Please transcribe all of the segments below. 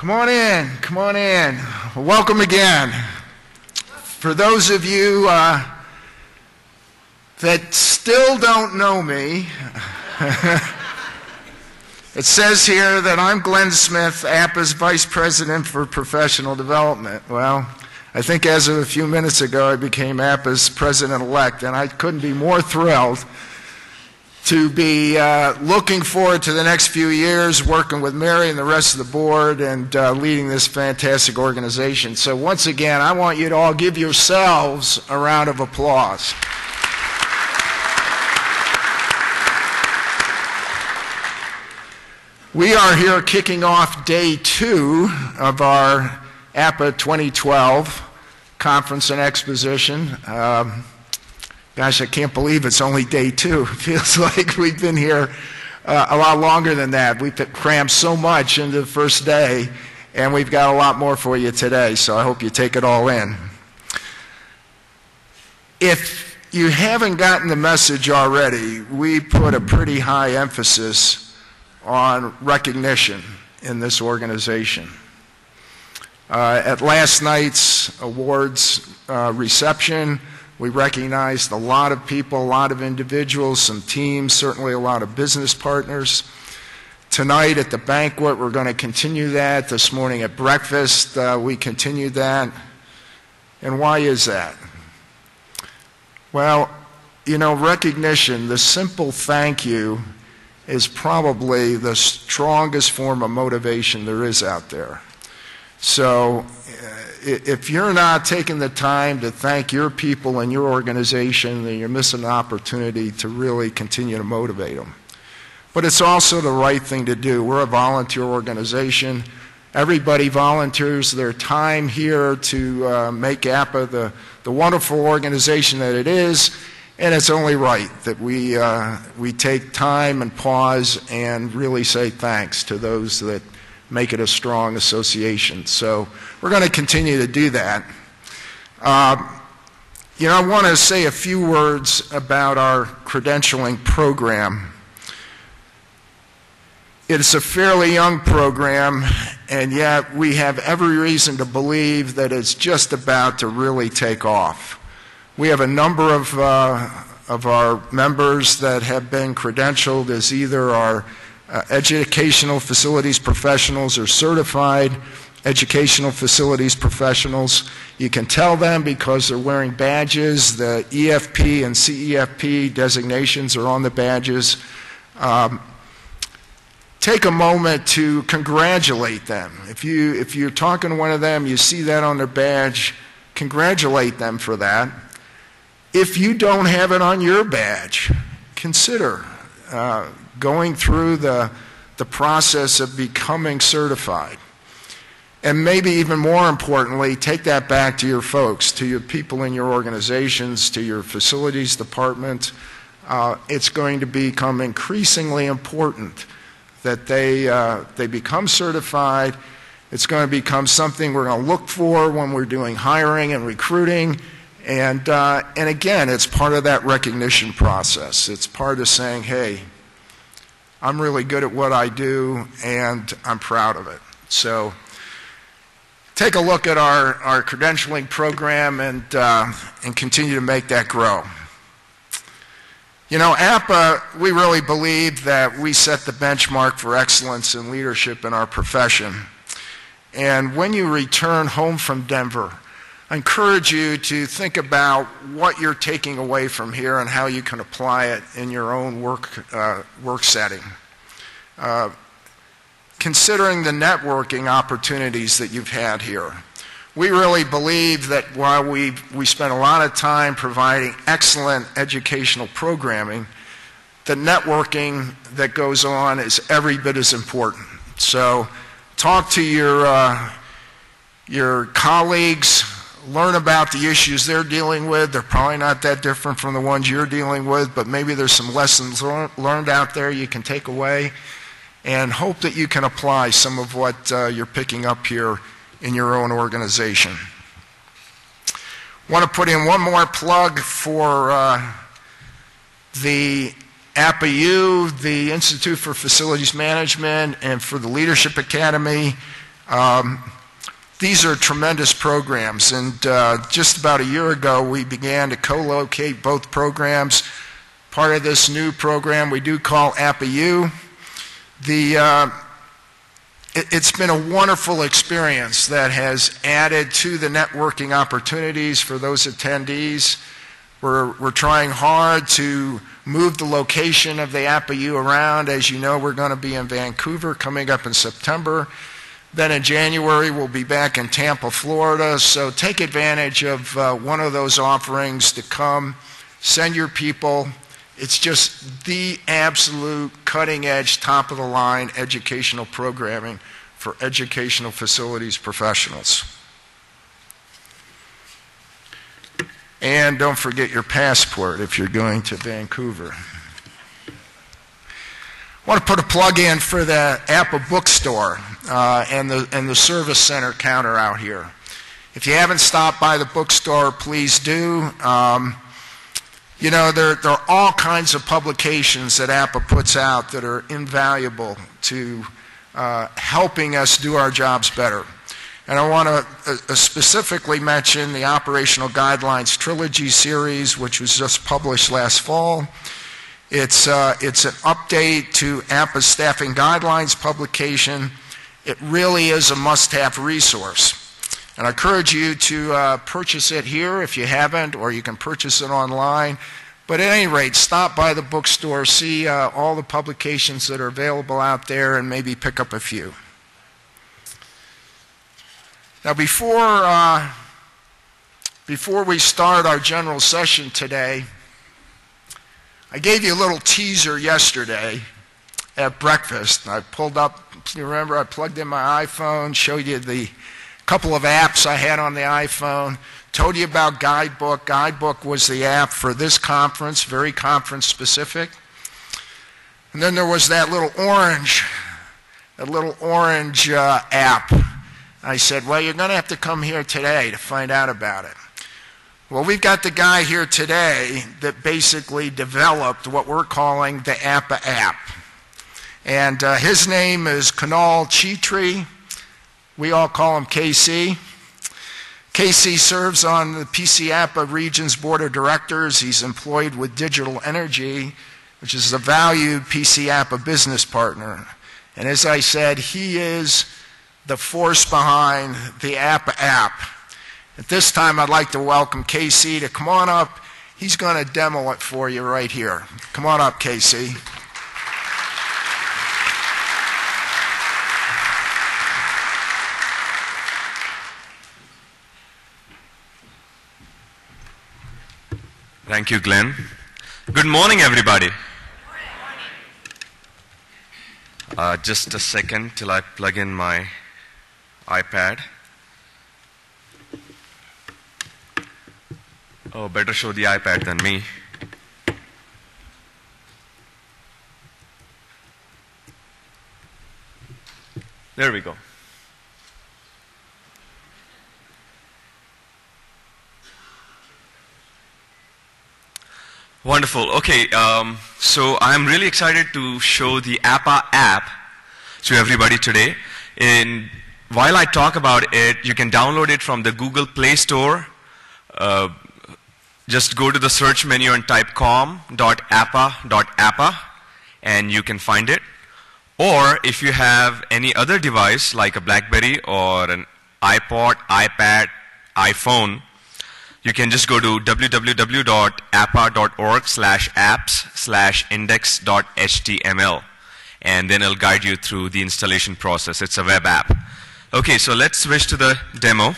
Come on in, come on in. Welcome again. For those of you that still don't know me, it says here that I'm Glenn Smith, APPA's Vice President for Professional Development. Well, I think as of a few minutes ago I became APPA's President-elect, and I couldn't be more thrilled to be looking forward to the next few years working with Mary and the rest of the board and leading this fantastic organization. So once again, I want you to all give yourselves a round of applause. We are here kicking off day 2 of our APPA 2012 conference and exposition. Gosh, I can't believe it's only day 2. It feels like we've been here a lot longer than that. We've crammed so much into the first day, and we've got a lot more for you today, so I hope you take it all in. If you haven't gotten the message already, we put a pretty high emphasis on recognition in this organization. At last night's awards reception, we recognized a lot of people, a lot of individuals, some teams, certainly a lot of business partners. Tonight at the banquet, we're going to continue that. This morning at breakfast, we continued that. And why is that? Well, you know, recognition, the simple thank you, is probably the strongest form of motivation there is out there. So if you're not taking the time to thank your people and your organization, then you're missing an opportunity to really continue to motivate them. But it's also the right thing to do. We're a volunteer organization. Everybody volunteers their time here to make APPA the wonderful organization that it is, and it's only right that we take time and pause and really say thanks to those that make it a strong association. So we're going to continue to do that. You know, I want to say a few words about our credentialing program. It's a fairly young program, and yet we have every reason to believe that it's just about to really take off. We have a number of our members that have been credentialed as either our educational facilities professionals or certified educational facilities professionals. You can tell them because they're wearing badges. The EFP and CEFP designations are on the badges. Take a moment to congratulate them. If you're talking to one of them, you see that on their badge, congratulate them for that. If you don't have it on your badge, consider going through the process of becoming certified. And maybe even more importantly, take that back to your folks, to your people in your organizations, to your facilities department. It's going to become increasingly important that they become certified. It's going to become something we're going to look for when we're doing hiring and recruiting. And again, it's part of that recognition process. It's part of saying, hey, I'm really good at what I do, and I'm proud of it. So take a look at our credentialing program and continue to make that grow. You know, APPA, we really believe that we set the benchmark for excellence in leadership in our profession. And when you return home from Denver, I encourage you to think about what you're taking away from here and how you can apply it in your own work setting. Considering the networking opportunities that you've had here, we really believe that while we spend a lot of time providing excellent educational programming, the networking that goes on is every bit as important. So talk to your colleagues, learn about the issues they're dealing with. They're probably not that different from the ones you're dealing with, but maybe there's some lessons learned out there you can take away, and hope that you can apply some of what you're picking up here in your own organization. I want to put in one more plug for the APPA-U, the Institute for Facilities Management, and for the Leadership Academy. These are tremendous programs, and just about a year ago we began to co-locate both programs. Part of this new program we do call APPA-U. It's been a wonderful experience that has added to the networking opportunities for those attendees. We're trying hard to move the location of the APPA-U around. As you know, we're going to be in Vancouver coming up in September. Then in January, we'll be back in Tampa, Florida. So take advantage of one of those offerings to come. Send your people. It's just the absolute cutting-edge, top-of-the-line educational programming for educational facilities professionals. And don't forget your passport if you're going to Vancouver. I want to put a plug in for the APPA bookstore and the service center counter out here. If you haven't stopped by the bookstore, please do. You know, there are all kinds of publications that APPA puts out that are invaluable to helping us do our jobs better. And I want to specifically mention the Operational Guidelines Trilogy series, which was just published last fall. It's an update to APPA's Staffing Guidelines publication. It really is a must-have resource. And I encourage you to purchase it here if you haven't, or you can purchase it online. But at any rate, stop by the bookstore, see all the publications that are available out there, and maybe pick up a few. Now, before we start our general session today, I gave you a little teaser yesterday at breakfast. I pulled up, you remember, I plugged in my iPhone, showed you the couple of apps I had on the iPhone, told you about Guidebook. Guidebook was the app for this conference, very conference specific. And then there was that little orange app. I said, well, you're going to have to come here today to find out about it. Well, we've got the guy here today that basically developed what we're calling the APPA app. And his name is Kunal Chitri. We all call him KC. KC serves on the PC APPA Region's Board of Directors. He's employed with Digital Energy, which is a valued PC APPA business partner. And as I said, he is the force behind the APPA app. At this time, I'd like to welcome KC to come on up. He's going to demo it for you right here. Come on up, KC. Thank you, Glenn. Good morning, everybody. Just a second till I plug in my iPad. Oh, better show the iPad than me. There we go. Wonderful. Okay, so I'm really excited to show the APPA app to everybody today. And while I talk about it, you can download it from the Google Play Store. Just go to the search menu and type com.appa.appa and you can find it. Or if you have any other device like a BlackBerry or an iPod, iPad, iPhone, you can just go to www.appa.org/apps/index.html and then it'll guide you through the installation process. It's a web app. Okay, so let's switch to the demo.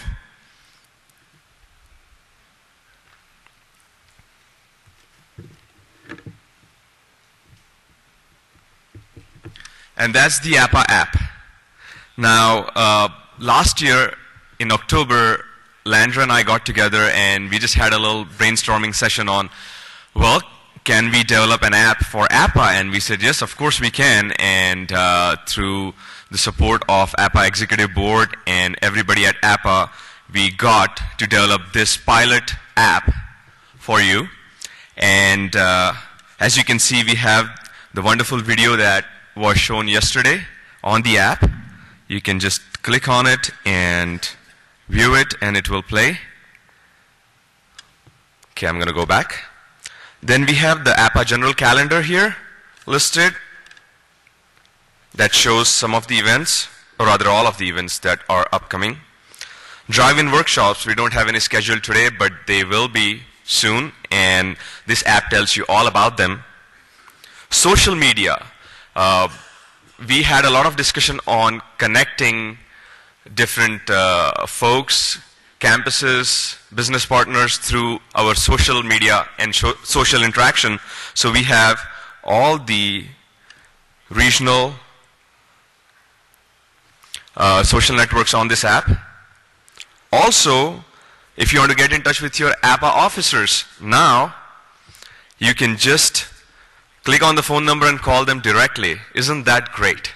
And that's the APPA app. Now, last year in October, Landra and I got together and we just had a little brainstorming session on, well, can we develop an app for APPA? And we said, yes, of course we can. And through the support of APPA Executive Board and everybody at APPA, we got to develop this pilot app for you. And as you can see, we have the wonderful video that was shown yesterday on the app. You can just click on it and view it, and it will play. Okay, I'm going to go back. Then we have the APPA general calendar here listed that shows some of the events, or rather all of the events that are upcoming. Drive-in workshops, we don't have any scheduled today, but they will be soon, and this app tells you all about them. Social media. We had a lot of discussion on connecting different folks, campuses, business partners through our social media and social interaction. So we have all the regional social networks on this app. Also, if you want to get in touch with your APPA officers, now you can just click on the phone number and call them directly. Isn't that great?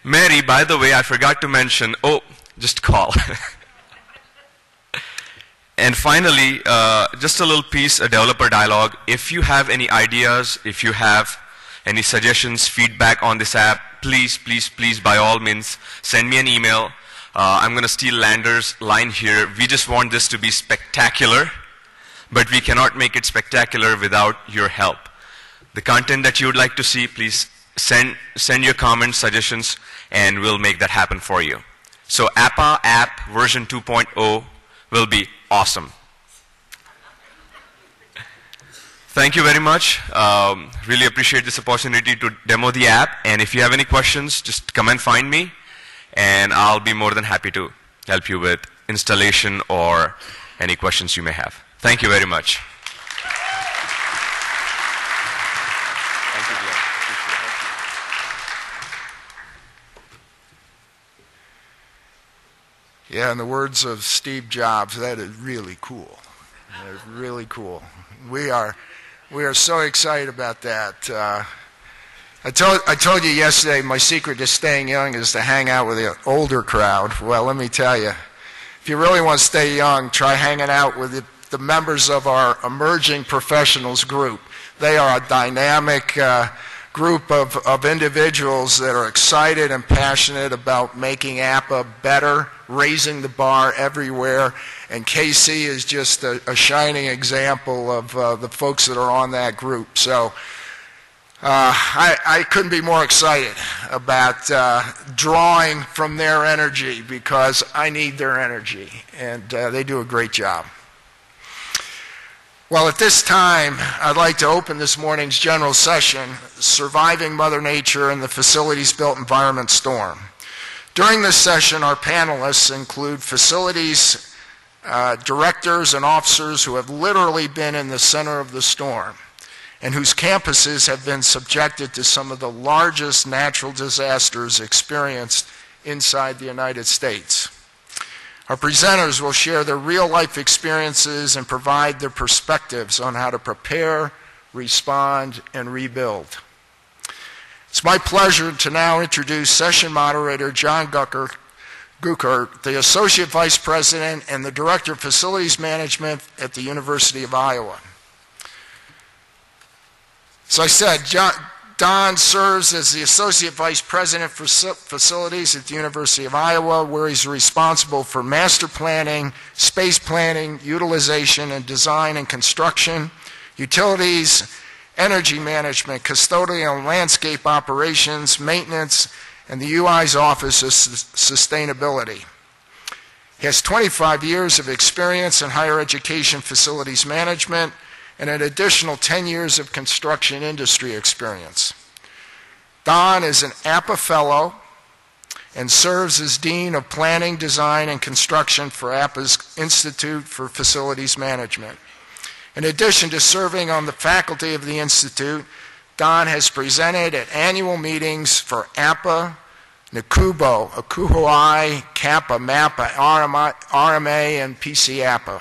Mary, by the way, I forgot to mention, just call. And finally, just a little piece, a developer dialogue. If you have any ideas, if you have any suggestions, feedback on this app, please, please, please, by all means, send me an email. I'm going to steal Lander's line here. We just want this to be spectacular, but we cannot make it spectacular without your help. The content that you would like to see, please send your comments, suggestions, and we'll make that happen for you. So APPA app version 2.0 will be awesome. Thank you very much. Really appreciate this opportunity to demo the app. And if you have any questions, just come and find me, and I'll be more than happy to help you with installation or any questions you may have. Thank you very much. Thank you, Glenn. Yeah, in the words of Steve Jobs, that is really cool. That is really cool. We are so excited about that. I told you yesterday my secret to staying young is to hang out with the older crowd. Well, let me tell you, if you really want to stay young, try hanging out with the members of our emerging professionals group. They are a dynamic group of individuals that are excited and passionate about making APPA better, raising the bar everywhere, and KC is just a shining example of the folks that are on that group. So I couldn't be more excited about drawing from their energy, because I need their energy, and they do a great job. Well, at this time, I'd like to open this morning's general session, Surviving Mother Nature in the Facilities Built Environment Storm. During this session, our panelists include facilities directors and officers who have literally been in the center of the storm and whose campuses have been subjected to some of the largest natural disasters experienced inside the United States. Our presenters will share their real-life experiences and provide their perspectives on how to prepare, respond, and rebuild. It's my pleasure to now introduce session moderator John Guckert, the Associate Vice President and the Director of Facilities Management at the University of Iowa. As I said, Don serves as the Associate Vice President for Facilities at the University of Iowa, where he's responsible for master planning, space planning, utilization and design and construction, utilities, energy management, custodial and landscape operations, maintenance, and the UI's Office of Sustainability. He has 25 years of experience in higher education facilities management and an additional 10 years of construction industry experience. Don is an APPA Fellow and serves as Dean of Planning, Design, and Construction for APPA's Institute for Facilities Management. In addition to serving on the faculty of the Institute, Don has presented at annual meetings for APPA, NACUBO, ACUHO-I, CAPPA, MAPPA, RMA, and PC-APPA.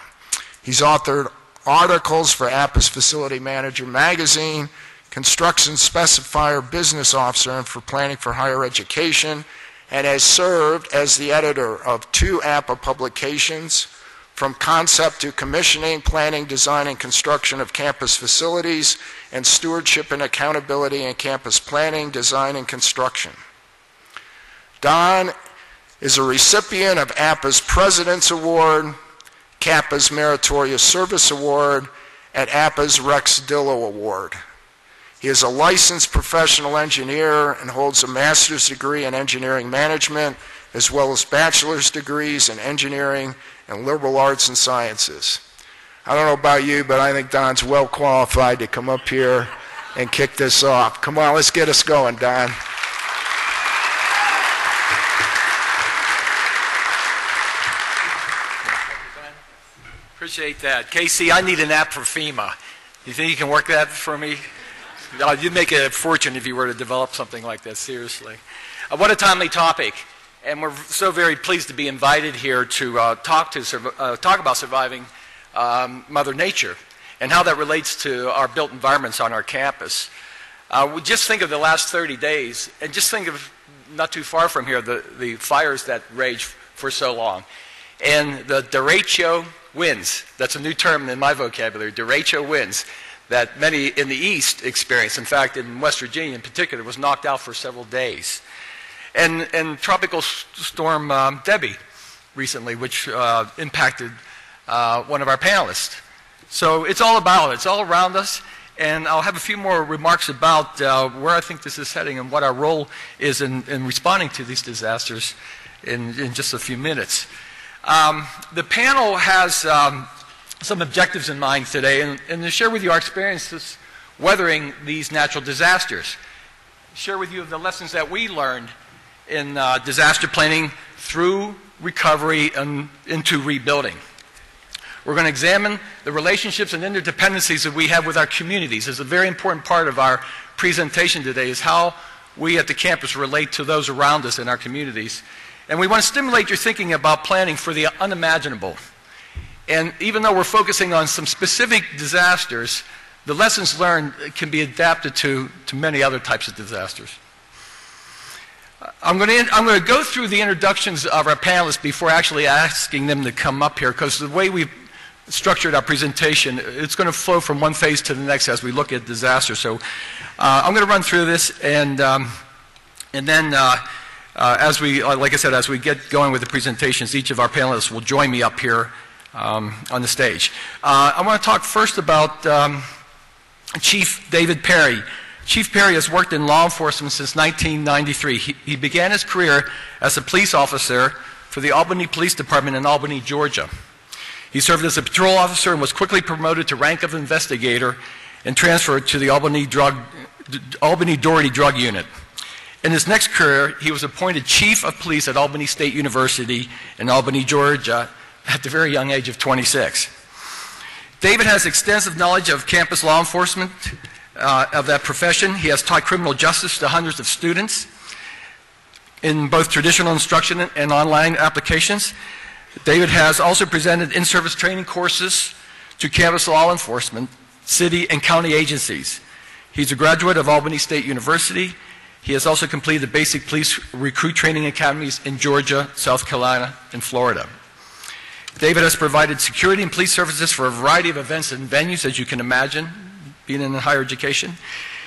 He's authored articles for APPA's Facility Manager magazine, Construction Specifier Business Officer, and for Planning for Higher Education, and has served as the editor of 2 APPA publications, from concept to commissioning, planning, design, and construction of campus facilities, and stewardship and accountability in campus planning, design, and construction. Don is a recipient of APPA's President's Award, CAPPA's Meritorious Service Award, and APPA's Rex Dillo Award. He is a licensed professional engineer and holds a master's degree in engineering management, as well as bachelor's degrees in engineering and liberal arts and sciences. I don't know about you, but I think Don's well qualified to come up here and kick this off. Come on, let's get us going, Don. Appreciate that. Casey, I need an app for FEMA. You think you can work that for me? You'd make a fortune if you were to develop something like that, seriously. What a timely topic. And we're so very pleased to be invited here to talk about surviving Mother Nature and how that relates to our built environments on our campus. We just think of the last 30 days, and just think of not too far from here, the fires that raged for so long. And the derecho winds, that's a new term in my vocabulary, derecho winds, that many in the east experience. In fact, in West Virginia in particular, was knocked out for several days. And Tropical Storm Debbie recently, which impacted one of our panelists. So it's all about it. It's all around us. And I'll have a few more remarks about where I think this is heading and what our role is in responding to these disasters in just a few minutes. The panel has some objectives in mind today, and to share with you our experiences weathering these natural disasters. Share with you the lessons that we learned in disaster planning through recovery and into rebuilding. We're going to examine the relationships and interdependencies that we have with our communities. It's a very important part of our presentation today, is how we at the campus relate to those around us in our communities. And we want to stimulate your thinking about planning for the unimaginable. And even though we're focusing on some specific disasters, the lessons learned can be adapted to many other types of disasters. I'm going to go through the introductions of our panelists before actually asking them to come up here, because the way we've structured our presentation, it's going to flow from one phase to the next as we look at disaster. So I'm going to run through this, and then as we, like I said, as we get going with the presentations, each of our panelists will join me up here on the stage. I want to talk first about Chief David Perry. Chief Perry has worked in law enforcement since 1993. He began his career as a police officer for the Albany Police Department in Albany, Georgia. He served as a patrol officer and was quickly promoted to rank of investigator and transferred to the Albany Doherty Drug Unit. In his next career, he was appointed Chief of Police at Albany State University in Albany, Georgia, at the very young age of 26. David has extensive knowledge of campus law enforcement, of that profession. He has taught criminal justice to hundreds of students in both traditional instruction and online applications. David has also presented in-service training courses to campus law enforcement, city and county agencies. He's a graduate of Albany State University. He has also completed the basic police recruit training academies in Georgia, South Carolina, and Florida. David has provided security and police services for a variety of events and venues, as you can imagine, being in higher education.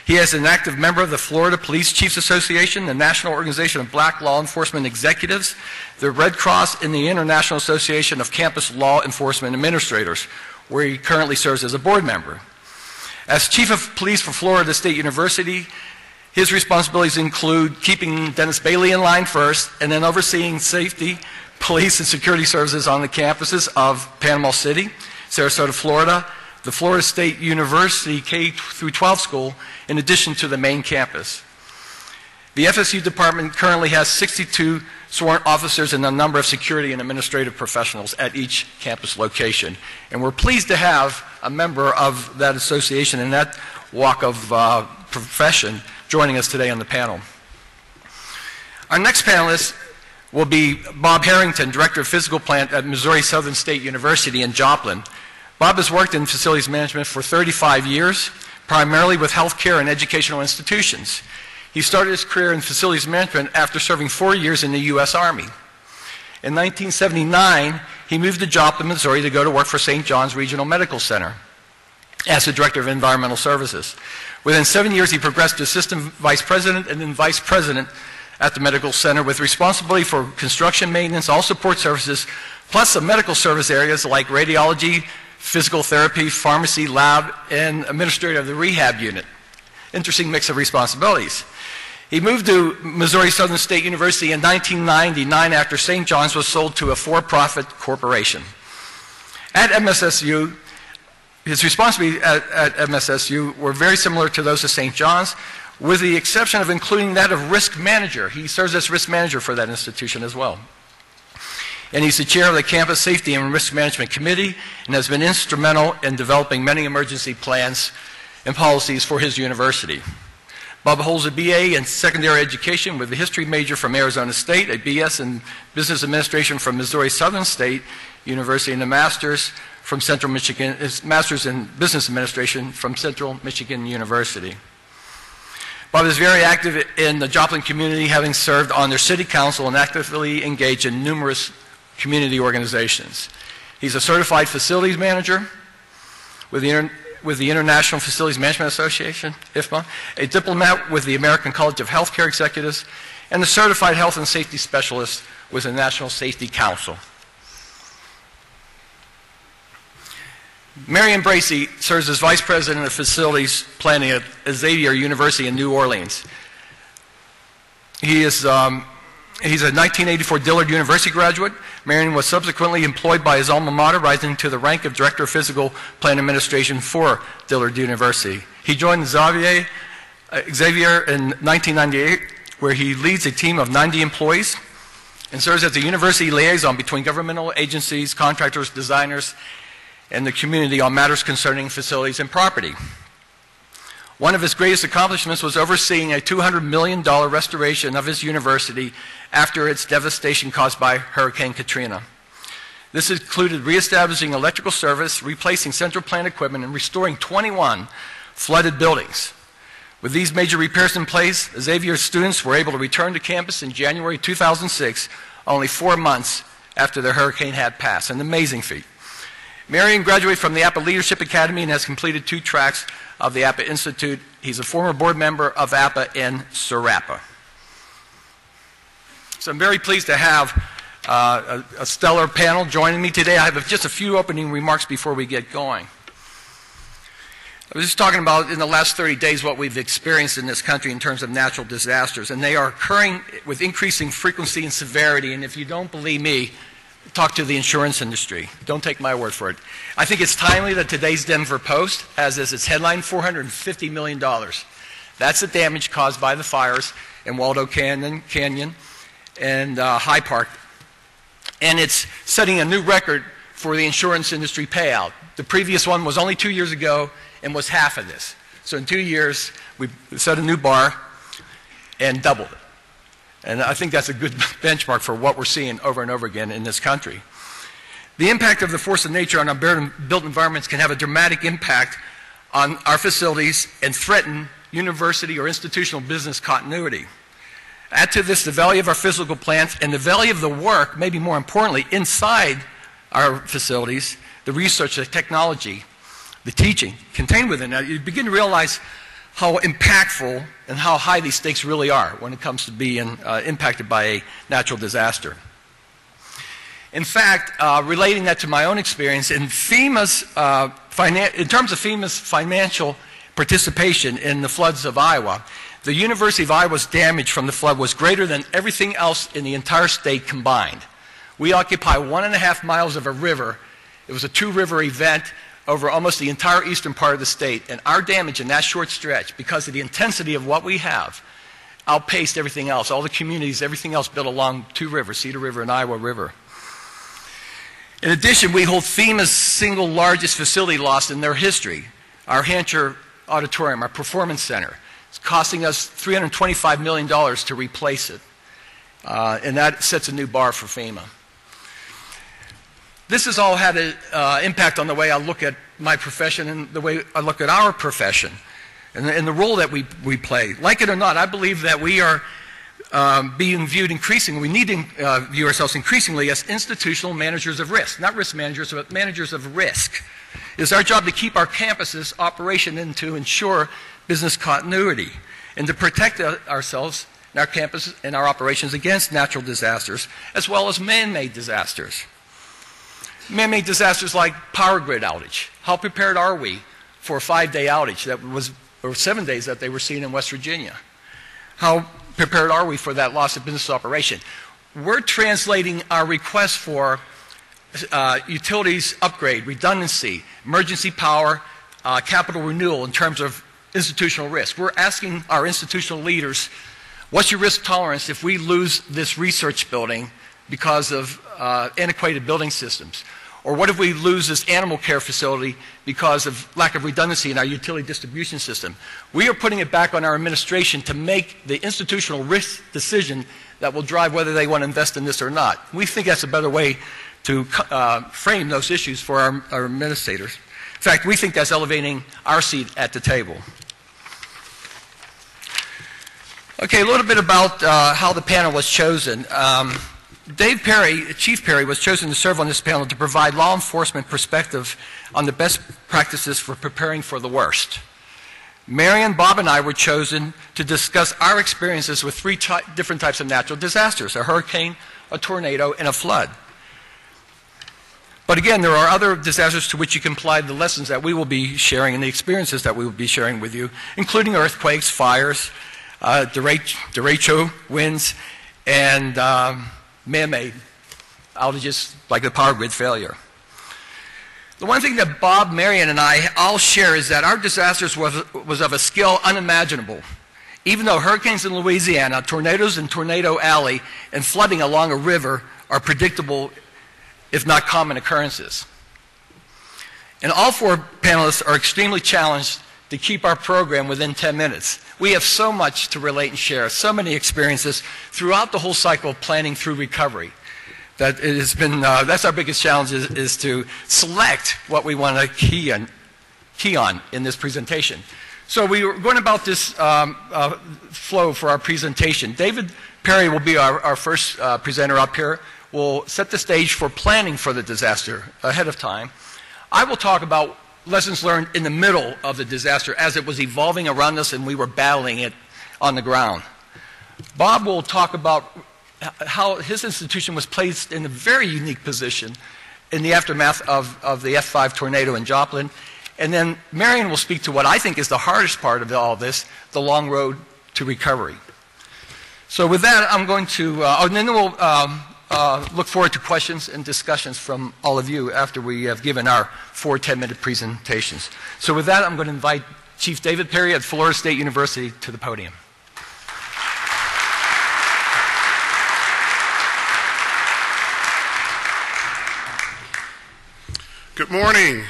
He is an active member of the Florida Police Chiefs Association, the National Organization of Black Law Enforcement Executives, the Red Cross, and the International Association of Campus Law Enforcement Administrators, where he currently serves as a board member. As Chief of Police for Florida State University, his responsibilities include keeping Dennis Bailey in line first, and then overseeing safety, police, and security services on the campuses of Panama City, Sarasota, Florida, the Florida State University K-12 school, in addition to the main campus. The FSU department currently has 62 sworn officers and a number of security and administrative professionals at each campus location. And we're pleased to have a member of that association and that walk of profession joining us today on the panel. Our next panelist will be Bob Harrington, Director of Physical Plant at Missouri Southern State University in Joplin. Bob has worked in facilities management for 35 years, primarily with healthcare and educational institutions. He started his career in facilities management after serving 4 years in the U.S. Army. In 1979, he moved to Joplin, Missouri to go to work for St. John's Regional Medical Center as the Director of Environmental Services. Within 7 years, he progressed to Assistant Vice President and then Vice President at the medical center with responsibility for construction maintenance, all support services, plus some medical service areas like radiology, physical therapy, pharmacy, lab, and administrator of the rehab unit. Interesting mix of responsibilities. He moved to Missouri Southern State University in 1999 after St. John's was sold to a for-profit corporation. At MSSU, his responsibilities at MSSU were very similar to those of St. John's, with the exception of including that of risk manager. He serves as risk manager for that institution as well. And he's the chair of the Campus Safety and Risk Management Committee and has been instrumental in developing many emergency plans and policies for his university. Bob holds a BA in secondary education with a history major from Arizona State, a BS in business administration from Missouri Southern State University, and a master's from Central Michigan, his master's in business administration from Central Michigan University. Bob is very active in the Joplin community, having served on their city council and actively engaged in numerous community organizations. He's a certified facilities manager with the International Facilities Management Association, IFMA, a diplomat with the American College of Healthcare Executives, and a certified health and safety specialist with the National Safety Council. Marion Bracey serves as Vice President of Facilities Planning at Xavier University in New Orleans. He's a 1984 Dillard University graduate. Marion was subsequently employed by his alma mater, rising to the rank of Director of Physical Plant Administration for Dillard University. He joined Xavier in 1998, where he leads a team of 90 employees and serves as a university liaison between governmental agencies, contractors, designers, and the community on matters concerning facilities and property. One of his greatest accomplishments was overseeing a $200 million restoration of his university after its devastation caused by Hurricane Katrina. This included reestablishing electrical service, replacing central plant equipment, and restoring 21 flooded buildings. With these major repairs in place, Xavier students were able to return to campus in January 2006, only 4 months after the hurricane had passed. An amazing feat. Marion graduated from the APPA Leadership Academy and has completed 2 tracks of the APPA Institute. He's a former board member of APPA and SURAPPA. So I'm very pleased to have a stellar panel joining me today. I have just a few opening remarks before we get going. I was just talking about in the last 30 days what we've experienced in this country in terms of natural disasters, and they are occurring with increasing frequency and severity. And if you don't believe me, talk to the insurance industry. Don't take my word for it. I think it's timely that today's Denver Post has as its headline $450 million. That's the damage caused by the fires in Waldo Canyon and High Park. And it's setting a new record for the insurance industry payout. The previous one was only 2 years ago and was half of this. So in 2 years, we've set a new bar and doubled it. And I think that's a good benchmark for what we're seeing over and over again in this country. The impact of the force of nature on our built environments can have a dramatic impact on our facilities and threaten university or institutional business continuity. Add to this the value of our physical plants and the value of the work, maybe more importantly, inside our facilities, the research, the technology, the teaching contained within that. You begin to realize how impactful and how high these stakes really are when it comes to being impacted by a natural disaster. In fact, relating that to my own experience, in FEMA's, in terms of FEMA's financial participation in the floods of Iowa, the University of Iowa's damage from the flood was greater than everything else in the entire state combined. We occupy 1.5 miles of a river. It was a 2-river event over almost the entire eastern part of the state, and our damage in that short stretch, because of the intensity of what we have, outpaced everything else, all the communities, everything else built along 2 rivers, Cedar River and Iowa River. In addition, we hold FEMA's single largest facility loss in their history, our Hancher Auditorium, our Performance Center. It's costing us $325 million to replace it, and that sets a new bar for FEMA. This has all had an impact on the way I look at my profession and the way I look at our profession and the role that we play. Like it or not, I believe that we are being viewed increasingly, we need to view ourselves increasingly as institutional managers of risk, not risk managers, but managers of risk. It is our job to keep our campuses operation and to ensure business continuity and to protect ourselves and our campus and our operations against natural disasters as well as man-made disasters. Man-made disasters like power grid outage. How prepared are we for a 5-day outage that was, or 7 days that they were seeing in West Virginia? How prepared are we for that loss of business operation? We're translating our requests for utilities upgrade, redundancy, emergency power, capital renewal in terms of institutional risk. We're asking our institutional leaders, what's your risk tolerance if we lose this research building because of antiquated building systems? Or what if we lose this animal care facility because of lack of redundancy in our utility distribution system? We are putting it back on our administration to make the institutional risk decision that will drive whether they want to invest in this or not. We think that's a better way to frame those issues for our administrators. In fact, we think that's elevating our seat at the table. Okay, a little bit about how the panel was chosen. Dave Perry, Chief Perry, was chosen to serve on this panel to provide law enforcement perspective on the best practices for preparing for the worst. Marion, Bob, and I were chosen to discuss our experiences with three different types of natural disasters: a hurricane, a tornado, and a flood. But again, there are other disasters to which you can apply the lessons that we will be sharing and the experiences that we will be sharing with you, including earthquakes, fires, derecho winds, and man-made outages like the power grid failure. The one thing that Bob, Marion, and I all share is that our disasters was of a scale unimaginable. Even though hurricanes in Louisiana, tornadoes in Tornado Alley, and flooding along a river are predictable, if not common occurrences. And all four panelists are extremely challenged to keep our program within 10 minutes. We have so much to relate and share, so many experiences throughout the whole cycle of planning through recovery. That it has been, that's our biggest challenge is to select what we want to key on in this presentation. So we were going about this flow for our presentation. David Perry will be our first presenter up here. We'll set the stage for planning for the disaster ahead of time. I will talk about lessons learned in the middle of the disaster as it was evolving around us and we were battling it on the ground. Bob will talk about how his institution was placed in a very unique position in the aftermath of the F5 tornado in Joplin. And then Marion will speak to what I think is the hardest part of all this, the long road to recovery. So with that, I'm going to, and then we'll look forward to questions and discussions from all of you after we have given our 4 10-minute presentations. So with that, I'm going to invite Chief David Perry at Florida State University to the podium. Good morning.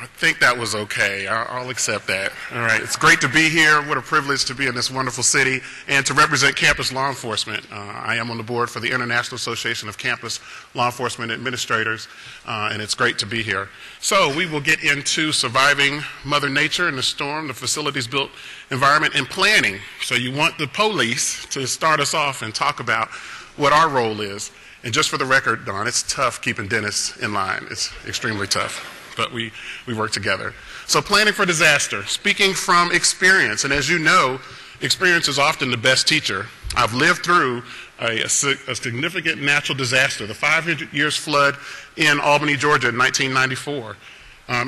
I think that was okay. I'll accept that. All right. It's great to be here. What a privilege to be in this wonderful city and to represent campus law enforcement. I am on the board for the International Association of Campus Law Enforcement Administrators, and it's great to be here. So we will get into surviving Mother Nature and the storm, the facilities built environment, and planning. So you want the police to start us off and talk about what our role is. And just for the record, Don, it's tough keeping dentists in line. It's extremely tough. But we work together. So planning for disaster, speaking from experience, and as you know, experience is often the best teacher. I've lived through a significant natural disaster, the 500 years flood in Albany, Georgia in 1994.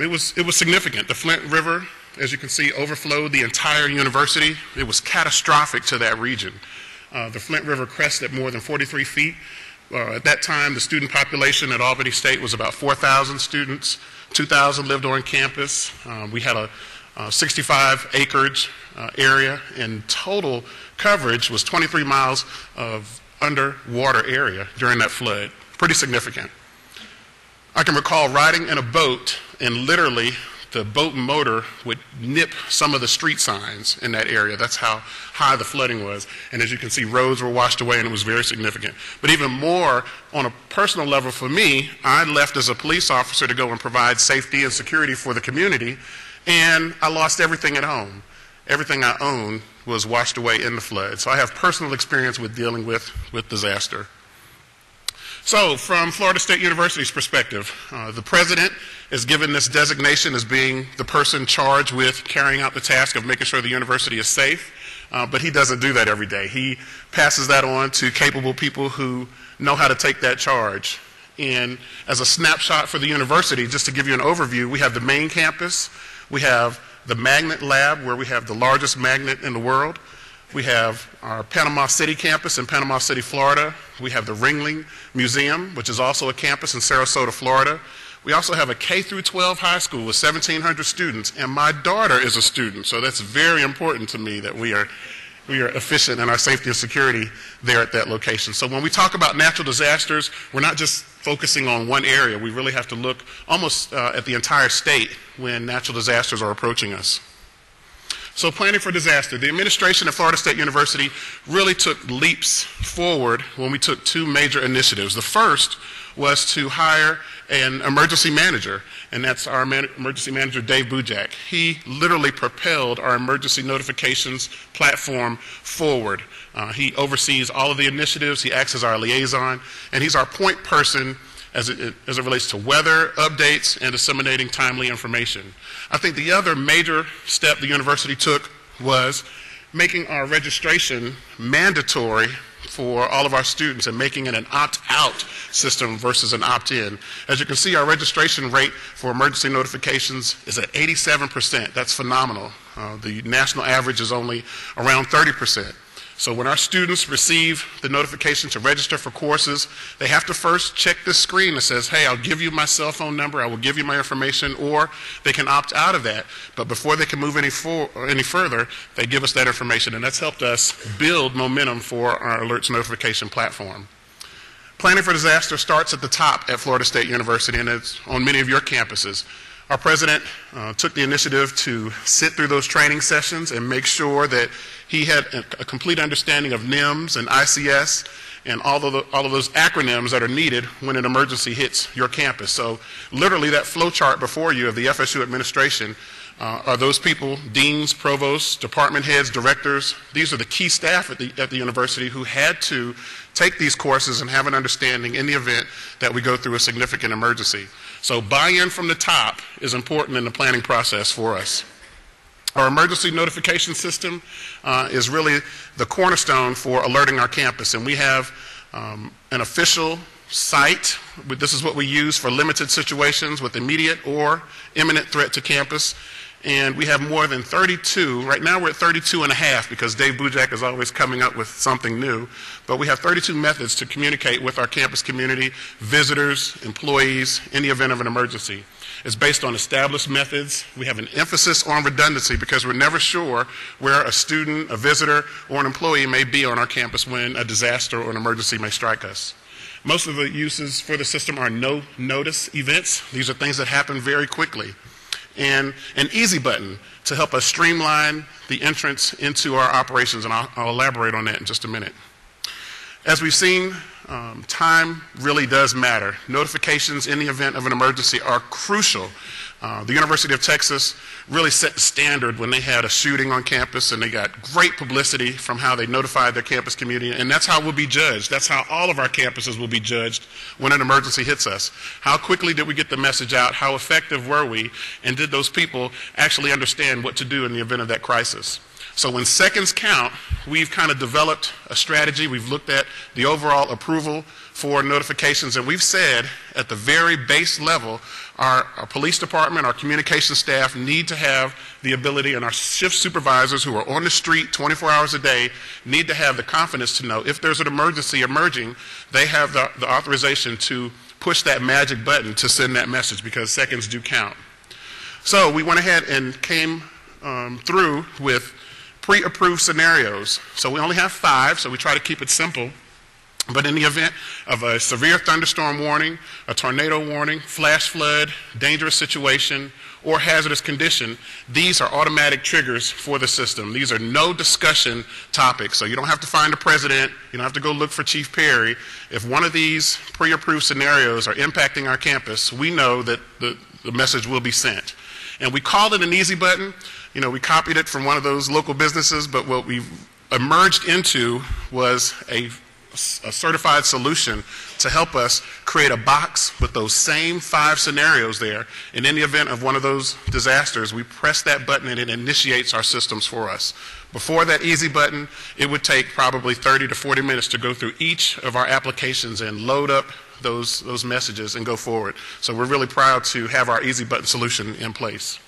It was significant. The Flint River, as you can see, overflowed the entire university. It was catastrophic to that region. The Flint River crested more than 43 feet. At that time, the student population at Albany State was about 4,000 students. 2,000 lived on campus. We had a 65 acres area, and total coverage was 23 miles of underwater area during that flood. Pretty significant. I can recall riding in a boat, and literally the boat motor would nip some of the street signs in that area. That's how high the flooding was. And as you can see, roads were washed away, and it was very significant. But even more, on a personal level for me, I left as a police officer to go and provide safety and security for the community, and I lost everything at home. everything I own was washed away in the flood. So I have personal experience with dealing with disaster. So from Florida State University's perspective, the president is given this designation as being the person charged with carrying out the task of making sure the university is safe, but he doesn't do that every day. He passes that on to capable people who know how to take that charge. And as a snapshot for the university, just to give you an overview, we have the main campus, we have the magnet lab where we have the largest magnet in the world. We have our Panama City campus in Panama City, Florida. We have the Ringling Museum, which is also a campus in Sarasota, Florida. We also have a K through 12 high school with 1,700 students, and my daughter is a student, so that's very important to me that we are efficient in our safety and security there at that location. So when we talk about natural disasters, we're not just focusing on one area. We really have to look almost at the entire state when natural disasters are approaching us. So planning for disaster. The administration at Florida State University really took leaps forward when we took two major initiatives. The first was to hire an emergency manager, and that's our emergency manager, Dave Bujak. He literally propelled our emergency notifications platform forward. He oversees all of the initiatives. He acts as our liaison, and he's our point person as it relates to weather updates and disseminating timely information. I think the other major step the university took was making our registration mandatory for all of our students and making it an opt-out system versus an opt-in. As you can see, our registration rate for emergency notifications is at 87%. That's phenomenal. The national average is only around 30%. So when our students receive the notification to register for courses, they have to first check this screen that says, hey, I'll give you my cell phone number, I will give you my information, or they can opt out of that. But before they can move any further, they give us that information, and that's helped us build momentum for our alerts notification platform. Planning for disaster starts at the top at Florida State University, and it's on many of your campuses. Our president took the initiative to sit through those training sessions and make sure that he had a complete understanding of NIMS and ICS and all of those acronyms that are needed when an emergency hits your campus. So literally that flow chart before you of the FSU administration are those people, deans, provosts, department heads, directors. These are the key staff at the university who had to take these courses and have an understanding in the event that we go through a significant emergency. So buy-in from the top is important in the planning process for us. Our emergency notification system is really the cornerstone for alerting our campus, and we have an official site. This is what we use for limited situations with immediate or imminent threat to campus. And we have more than 32. Right now we're at 32 and a half because Dave Bujak is always coming up with something new. But we have 32 methods to communicate with our campus community, visitors, employees, in the event of an emergency. It's based on established methods. We have an emphasis on redundancy because we're never sure where a student, a visitor, or an employee may be on our campus when a disaster or an emergency may strike us. Most of the uses for the system are no-notice events. These are things that happen very quickly. And an easy button to help us streamline the entrance into our operations, and I'll elaborate on that in just a minute. As we've seen, time really does matter. Notifications in the event of an emergency are crucial. The University of Texas really set the standard when they had a shooting on campus, and they got great publicity from how they notified their campus community, and that's how we'll be judged. That's how all of our campuses will be judged when an emergency hits us. How quickly did we get the message out? How effective were we? And did those people actually understand what to do in the event of that crisis? So when seconds count, we've kind of developed a strategy. We've looked at the overall approval for notifications, and we've said at the very base level, our police department, our communication staff need to have the ability, and our shift supervisors who are on the street 24 hours a day need to have the confidence to know if there's an emergency emerging, they have the authorization to push that magic button to send that message because seconds do count. So we went ahead and came through with pre-approved scenarios. So we only have 5, so we try to keep it simple. But in the event of a severe thunderstorm warning, a tornado warning, flash flood, dangerous situation, or hazardous condition, these are automatic triggers for the system. These are no discussion topics, so you don't have to find the president, you don't have to go look for Chief Perry. If one of these pre-approved scenarios are impacting our campus, we know that the message will be sent. And we call it an easy button We copied it from one of those local businesses, but what we emerged into was a certified solution to help us create a box with those same 5 scenarios there. And in the event of one of those disasters, we press that button and it initiates our systems for us. Before that easy button, it would take probably 30 to 40 minutes to go through each of our applications and load up those messages and go forward. So we're really proud to have our easy button solution in place.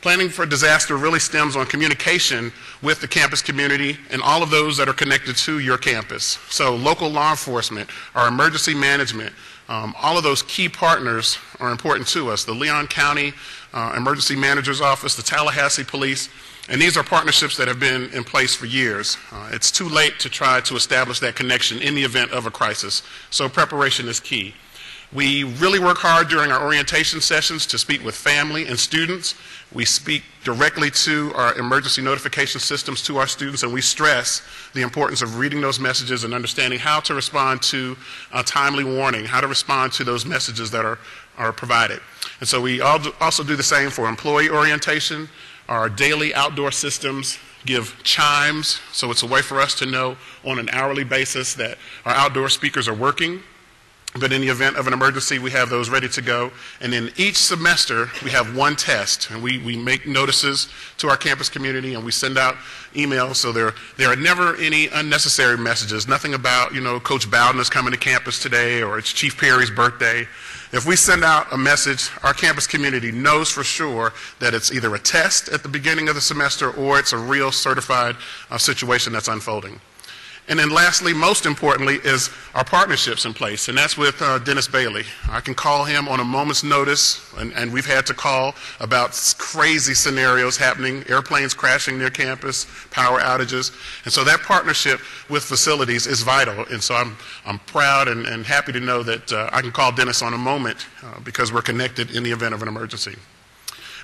Planning for disaster really stems on communication with the campus community and all of those that are connected to your campus. So local law enforcement, our emergency management, all of those key partners are important to us. The Leon County Emergency Manager's Office, the Tallahassee Police, and these are partnerships that have been in place for years. It's too late to try to establish that connection in the event of a crisis, so preparation is key. We really work hard during our orientation sessions to speak with family and students. We speak directly to our emergency notification systems to our students, and we stress the importance of reading those messages and understanding how to respond to a timely warning, how to respond to those messages that are provided. And so we also do the same for employee orientation. Our daily outdoor systems give chimes, so it's a way for us to know on an hourly basis that our outdoor speakers are working. But in the event of an emergency, we have those ready to go. And then each semester, we have one test. And we make notices to our campus community, and we send out emails. So there are never any unnecessary messages. Nothing about, Coach Bowden is coming to campus today, or it's Chief Perry's birthday. If we send out a message, our campus community knows for sure that it's either a test at the beginning of the semester or it's a real certified situation that's unfolding. And then lastly, most importantly, is our partnerships in place, and that's with Dennis Bailey. I can call him on a moment's notice, and we've had to call about crazy scenarios happening, airplanes crashing near campus, power outages. And so that partnership with facilities is vital, and so I'm proud and happy to know that I can call Dennis on a moment because we're connected in the event of an emergency.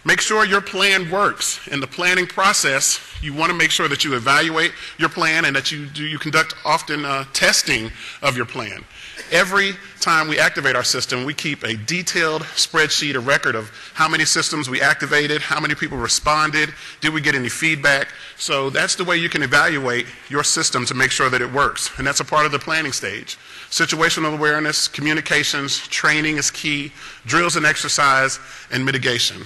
Make sure your plan works. In the planning process, you want to make sure that you evaluate your plan and that you conduct often testing of your plan. Every time we activate our system, we keep a detailed spreadsheet, a record of how many systems we activated, how many people responded, did we get any feedback. So that's the way you can evaluate your system to make sure that it works. And that's a part of the planning stage. Situational awareness, communications, training is key, drills and exercise, and mitigation.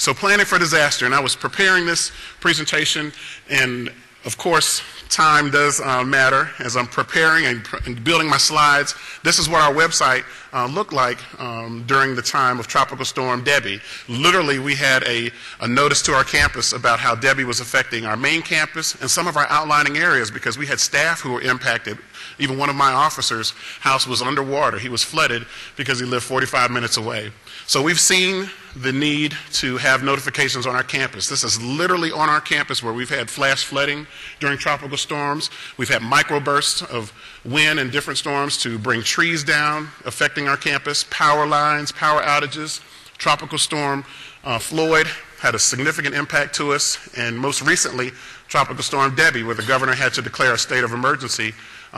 So planning for disaster, and I was preparing this presentation, and of course time does matter. As I'm preparing and building my slides, this is what our website looked like during the time of Tropical Storm Debbie. Literally, we had a notice to our campus about how Debbie was affecting our main campus and some of our outlining areas because we had staff who were impacted. Even one of my officers' house was underwater. He was flooded because he lived 45 minutes away. So we've seen the need to have notifications on our campus. This is literally on our campus where we've had flash flooding during tropical storms. We've had microbursts of wind and different storms to bring trees down, affecting our campus, power lines, power outages. Tropical storm Floyd had a significant impact to us, and most recently, Tropical Storm Debbie, where the governor had to declare a state of emergency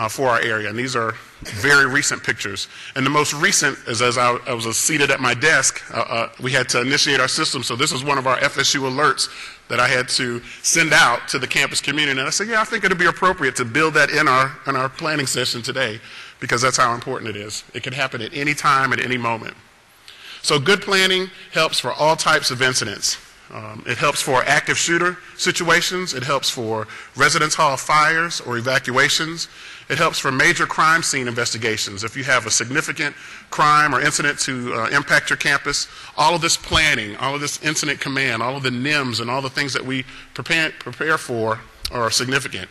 for our area. And these are very recent pictures. And the most recent is as I was seated at my desk, we had to initiate our system. So this is one of our FSU alerts that I had to send out to the campus community. And I said, yeah, I think it would be appropriate to build that in our planning session today because that's how important it is. It can happen at any time, at any moment. So good planning helps for all types of incidents. It helps for active shooter situations. It helps for residence hall fires or evacuations. It helps for major crime scene investigations. If you have a significant crime or incident to impact your campus, all of this planning, all of this incident command, all of the NIMS and all the things that we prepare for are significant.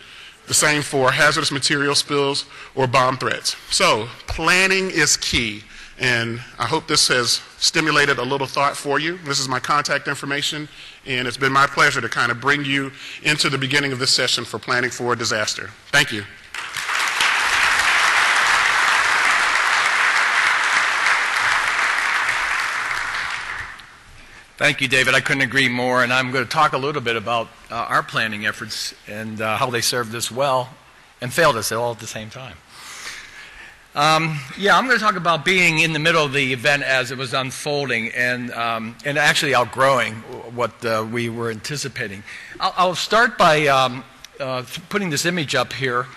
The same for hazardous material spills or bomb threats. So planning is key. And I hope this has stimulated a little thought for you. This is my contact information, and it's been my pleasure to kind of bring you into the beginning of this session for planning for a disaster. Thank you. Thank you, David. I couldn't agree more, and I'm going to talk a little bit about our planning efforts and how they served us well and failed us all at the same time. Yeah, I'm going to talk about being in the middle of the event as it was unfolding and actually outgrowing what we were anticipating. I'll start by putting this image up here,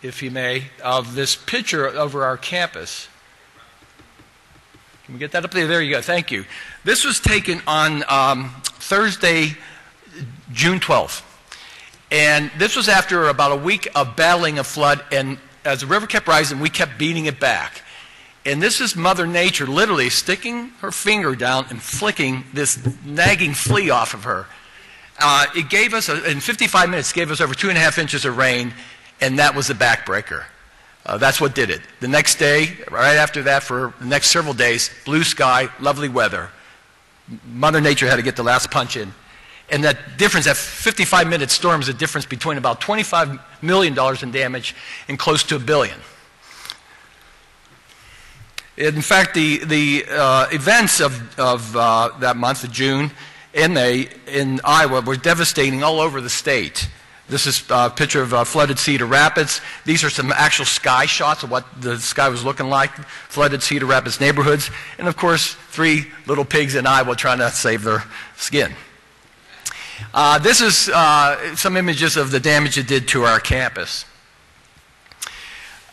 if you may, of this picture over our campus. Can we get that up there? There you go. Thank you. This was taken on Thursday, June 12th. And this was after about a week of battling a flood, and as the river kept rising, we kept beating it back. And this is Mother Nature literally sticking her finger down and flicking this nagging flea off of her. It gave us, in 55 minutes, gave us over 2.5 inches of rain, and that was the backbreaker. That's what did it. The next day, right after that, for the next several days, blue sky, lovely weather. Mother Nature had to get the last punch in. And that difference, that 55-minute storm is a difference between about $25 million in damage and close to $1 billion. In fact, the events of that month of June and May in Iowa were devastating all over the state. This is a picture of flooded Cedar Rapids. These are some actual sky shots of what the sky was looking like, flooded Cedar Rapids neighborhoods. And of course, 3 little pigs in Iowa trying to save their skin. This is some images of the damage it did to our campus.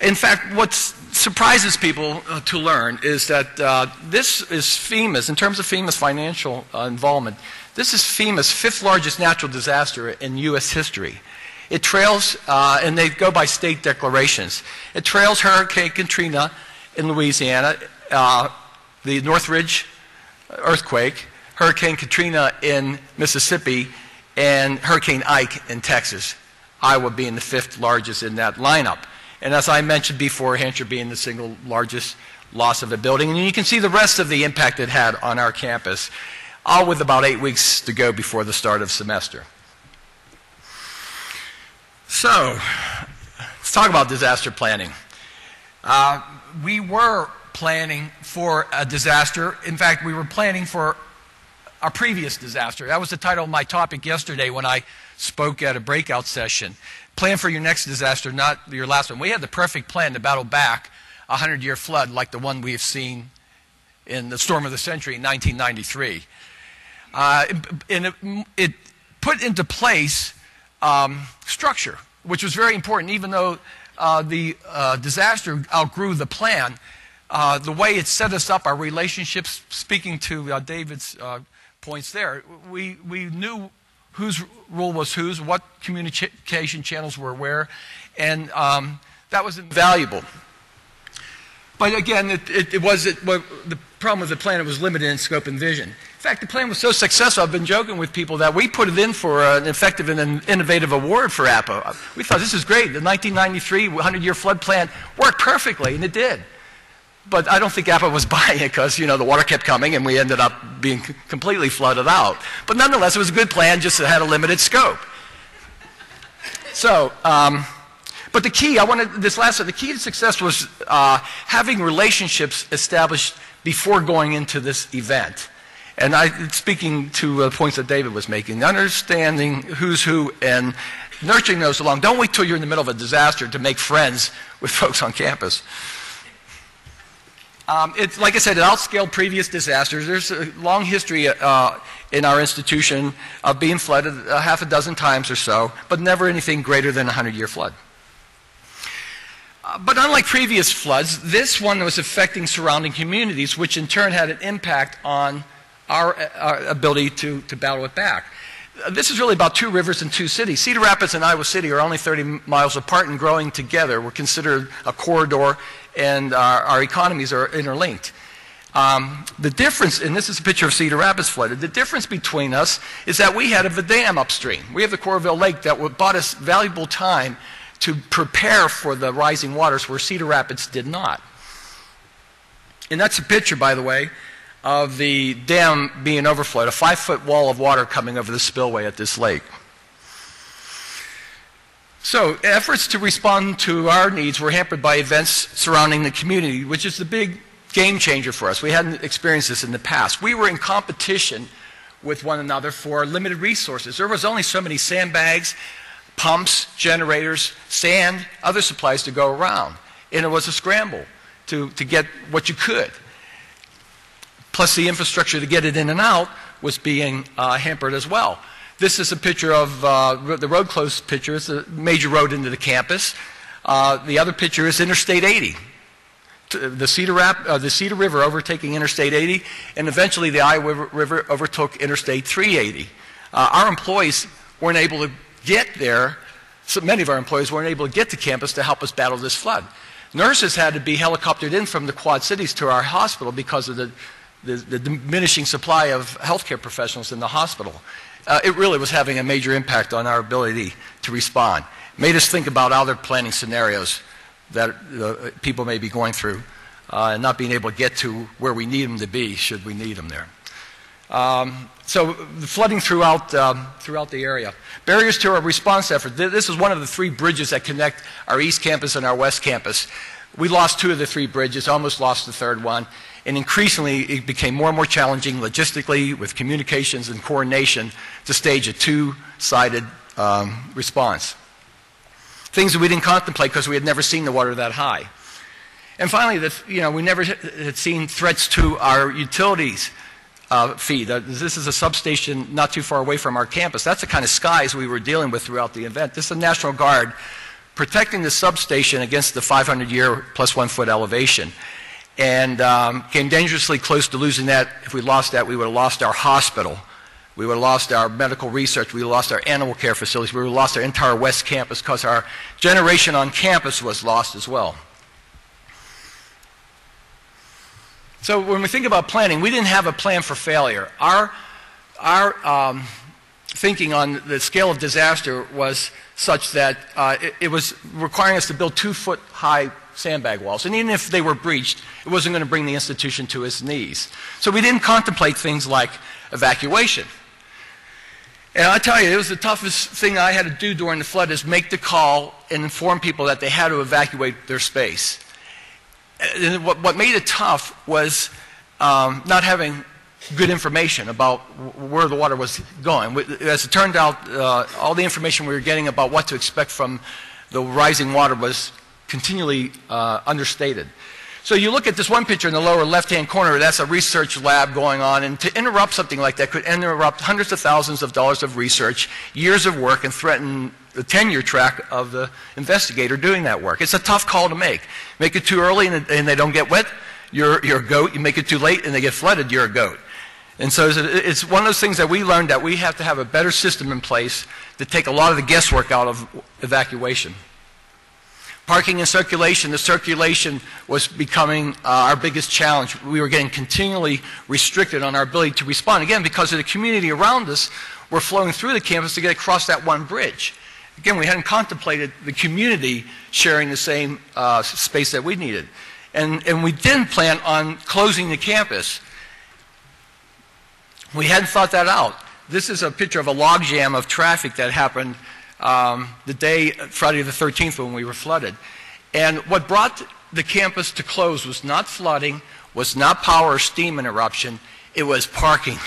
In fact, what surprises people to learn is that this is FEMA's, in terms of FEMA's financial involvement, this is FEMA's 5th largest natural disaster in U.S. history. It trails, and they go by state declarations, it trails Hurricane Katrina in Louisiana, the Northridge earthquake, Hurricane Katrina in Mississippi, and Hurricane Ike in Texas, Iowa being the 5th largest in that lineup. And as I mentioned before, Hampshire being the single largest loss of a building. And you can see the rest of the impact it had on our campus, all with about 8 weeks to go before the start of semester. So, let's talk about disaster planning. We were planning for a disaster. In fact, we were planning for our previous disaster. That was the title of my topic yesterday when I spoke at a breakout session. Plan for your next disaster, not your last one. We had the perfect plan to battle back a 100-year flood like the one we have seen in the storm of the century in 1993. And it put into place structure, which was very important, even though the disaster outgrew the plan. The way it set us up, our relationships, speaking to David's points there, we knew whose role was whose, what communication channels were where, and that was invaluable. But again, the problem with the plan, it was limited in scope and vision. In fact, the plan was so successful, I've been joking with people that we put it in for an effective and an innovative award for APPA. We thought this is great. The 1993 100-year flood plan worked perfectly, and it did. But I don't think APPA was buying it because, you know, the water kept coming and we ended up being completely flooded out. But nonetheless, it was a good plan, just it had a limited scope. So, but the key, the key to success was having relationships established before going into this event. And speaking to the points that David was making, understanding who's who and nurturing those along. Don't wait till you're in the middle of a disaster to make friends with folks on campus. It's, like I said, it outscaled previous disasters. There's a long history in our institution of being flooded a half a dozen times or so, but never anything greater than a 100-year flood. But unlike previous floods, this one was affecting surrounding communities, which in turn had an impact on our ability to battle it back. This is really about 2 rivers and 2 cities. Cedar Rapids and Iowa City are only 30 miles apart and growing together. We're considered a corridor, and our economies are interlinked. The difference, and this is a picture of Cedar Rapids flooded, the difference between us is that we had a dam upstream. We have the Coralville Lake that bought us valuable time to prepare for the rising waters where Cedar Rapids did not. And that's a picture, by the way, of the dam being overflowed, a 5-foot wall of water coming over the spillway at this lake. So efforts to respond to our needs were hampered by events surrounding the community, which is the big game changer for us. We hadn't experienced this in the past. We were in competition with one another for limited resources. There was only so many sandbags, pumps, generators, sand, other supplies to go around. And it was a scramble. to get what you could. Plus the infrastructure to get it in and out was being hampered as well. This is a picture of the road close picture. It's a major road into the campus. The other picture is Interstate 80. The Cedar River overtaking Interstate 80, and eventually the Iowa River overtook Interstate 380. Our employees weren't able to get there. So many of our employees weren't able to get to campus to help us battle this flood. Nurses had to be helicoptered in from the Quad Cities to our hospital because of the diminishing supply of healthcare professionals in the hospital. It really was having a major impact on our ability to respond. It made us think about other planning scenarios that people may be going through and not being able to get to where we need them to be should we need them there. So the flooding throughout the area. Barriers to our response effort. This is one of the 3 bridges that connect our East Campus and our West Campus. We lost 2 of the 3 bridges, almost lost the 3rd one, and increasingly it became more and more challenging logistically with communications and coordination to stage a 2-sided response. Things that we didn't contemplate because we had never seen the water that high. And finally, we never had seen threats to our utilities feed. This is a substation not too far away from our campus. That's the kind of skies we were dealing with throughout the event. This is the National Guard protecting the substation against the 500-year plus 1 foot elevation. And came dangerously close to losing that. If we lost that, we would have lost our hospital. We would have lost our medical research. We would have lost our animal care facilities. We would have lost our entire West Campus because our generation on campus was lost as well. So when we think about planning, we didn't have a plan for failure. Our thinking on the scale of disaster was such that it was requiring us to build 2-foot-high sandbag walls. And even if they were breached, it wasn't going to bring the institution to its knees. So we didn't contemplate things like evacuation. And I tell you, it was the toughest thing I had to do during the flood is make the call and inform people that they had to evacuate their space. And what made it tough was not having good information about where the water was going. As it turned out, all the information we were getting about what to expect from the rising water was continually understated. So you look at this one picture in the lower left-hand corner, that's a research lab going on, and to interrupt something like that could interrupt hundreds of thousands of dollars of research, years of work, and threaten the tenure track of the investigator doing that work. It's a tough call to make. Make it too early and they don't get wet, you're a goat. You make it too late and they get flooded, you're a goat. And so it's one of those things that we learned that we have to have a better system in place to take a lot of the guesswork out of evacuation. Parking and circulation. The circulation was becoming our biggest challenge. We were getting continually restricted on our ability to respond. Again, because of the community around us were flowing through the campus to get across that one bridge. Again, we hadn't contemplated the community sharing the same space that we needed. And we didn't plan on closing the campus. We hadn't thought that out. This is a picture of a logjam of traffic that happened the day, Friday the 13th, when we were flooded. And what brought the campus to close was not flooding, was not power or steam interruption, it was parking,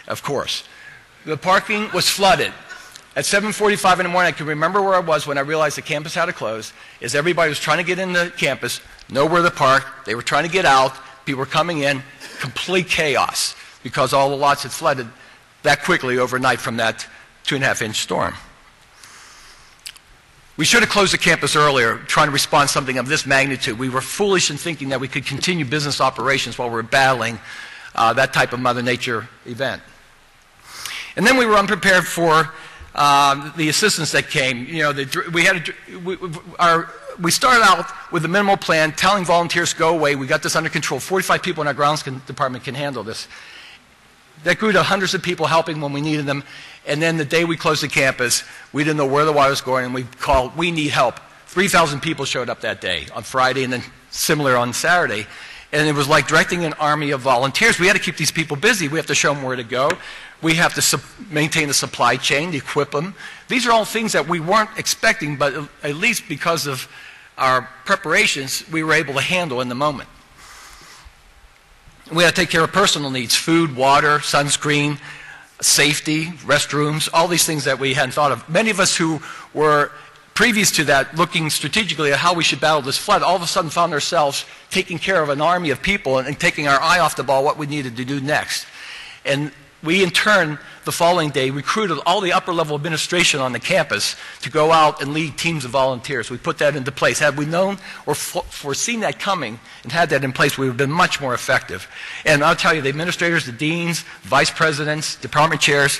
of course. The parking was flooded. At 7:45 in the morning, I can remember where I was when I realized the campus had to close, is everybody was trying to get into campus, know where to park, they were trying to get out, people were coming in, complete chaos, because all the lots had flooded that quickly overnight from that 2.5-inch storm. We should have closed the campus earlier, trying to respond to something of this magnitude. We were foolish in thinking that we could continue business operations while we were battling that type of Mother Nature event. And then we were unprepared for the assistance that came. You know, we started out with a minimal plan, telling volunteers go away. We got this under control. 45 people in our grounds department can handle this. That grew to hundreds of people helping when we needed them. And then the day we closed the campus, we didn't know where the water was going, and we called, we need help. 3,000 people showed up that day on Friday, and then similar on Saturday. And it was like directing an army of volunteers. We had to keep these people busy. We have to show them where to go. We have to maintain the supply chain, equip them. These are all things that we weren't expecting, but at least because of our preparations, we were able to handle in the moment. We had to take care of personal needs, food, water, sunscreen, safety, restrooms, all these things that we hadn't thought of. Many of us who were previous to that, looking strategically at how we should battle this flood, all of a sudden found ourselves taking care of an army of people and taking our eye off the ball, what we needed to do next. And we, in turn, the following day, recruited all the upper-level administration on the campus to go out and lead teams of volunteers. We put that into place. Had we known or foreseen that coming and had that in place, we would have been much more effective. And I'll tell you, the administrators, the deans, vice presidents, department chairs,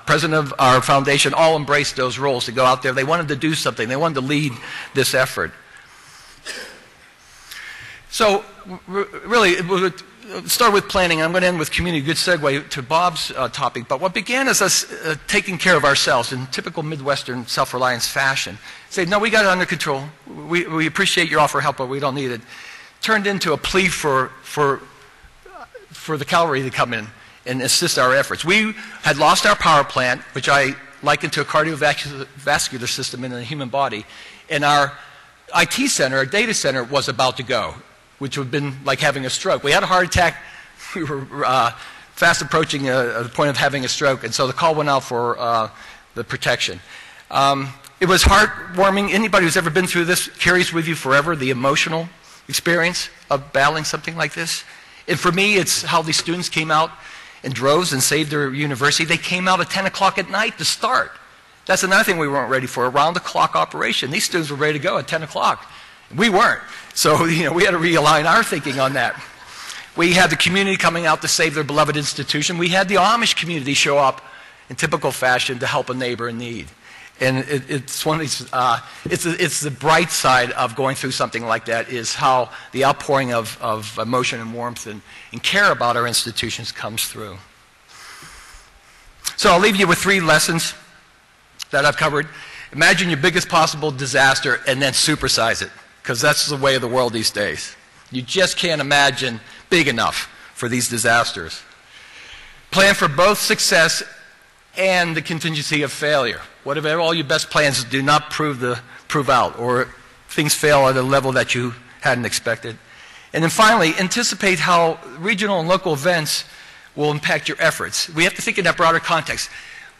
president of our foundation all embraced those roles to go out there. They wanted to do something. They wanted to lead this effort. So really, it was start with planning. I'm going to end with community. Good segue to Bob's topic. But what began as us taking care of ourselves in typical Midwestern self-reliance fashion. Say, no, we got it under control. We appreciate your offer of help, but we don't need it. Turned into a plea for the cavalry to come in and assist our efforts. We had lost our power plant, which I likened to a cardiovascular system in the human body. And our IT center, our data center, was about to go, which would have been like having a stroke. We had a heart attack. We were fast approaching the point of having a stroke, and so the call went out for the protection. It was heartwarming. Anybody who's ever been through this carries with you forever the emotional experience of battling something like this. And for me, it's how these students came out in droves and saved their university. They came out at 10 o'clock at night to start. That's another thing we weren't ready for, a round-the-clock operation. These students were ready to go at 10 o'clock. We weren't. So, we had to realign our thinking on that. We had the community coming out to save their beloved institution. We had the Amish community show up in typical fashion to help a neighbor in need. And it's one of these, it's the bright side of going through something like that is how the outpouring of emotion and warmth and care about our institutions comes through. So I'll leave you with 3 lessons that I've covered. Imagine your biggest possible disaster and then supersize it, because that's the way of the world these days. You just can't imagine big enough for these disasters. Plan for both success and the contingency of failure. Whatever all your best plans do not prove out, or things fail at a level that you hadn't expected. And then finally, anticipate how regional and local events will impact your efforts. We have to think in that broader context.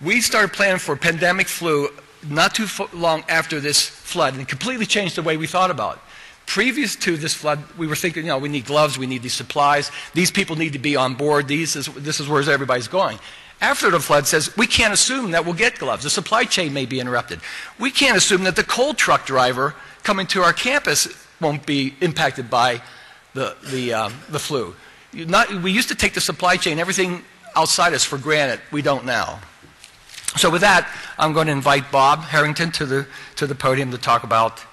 We started planning for pandemic flu not too long after this flood, and it completely changed the way we thought about it. Previous to this flood, we were thinking, we need gloves, we need these supplies, these people need to be on board, this is where everybody's going. After the flood says, we can't assume that we'll get gloves. The supply chain may be interrupted. We can't assume that the coal truck driver coming to our campus won't be impacted by the flu. We used to take the supply chain, everything outside us for granted. We don't now. So with that, I'm going to invite Bob Harrington to the podium to talk about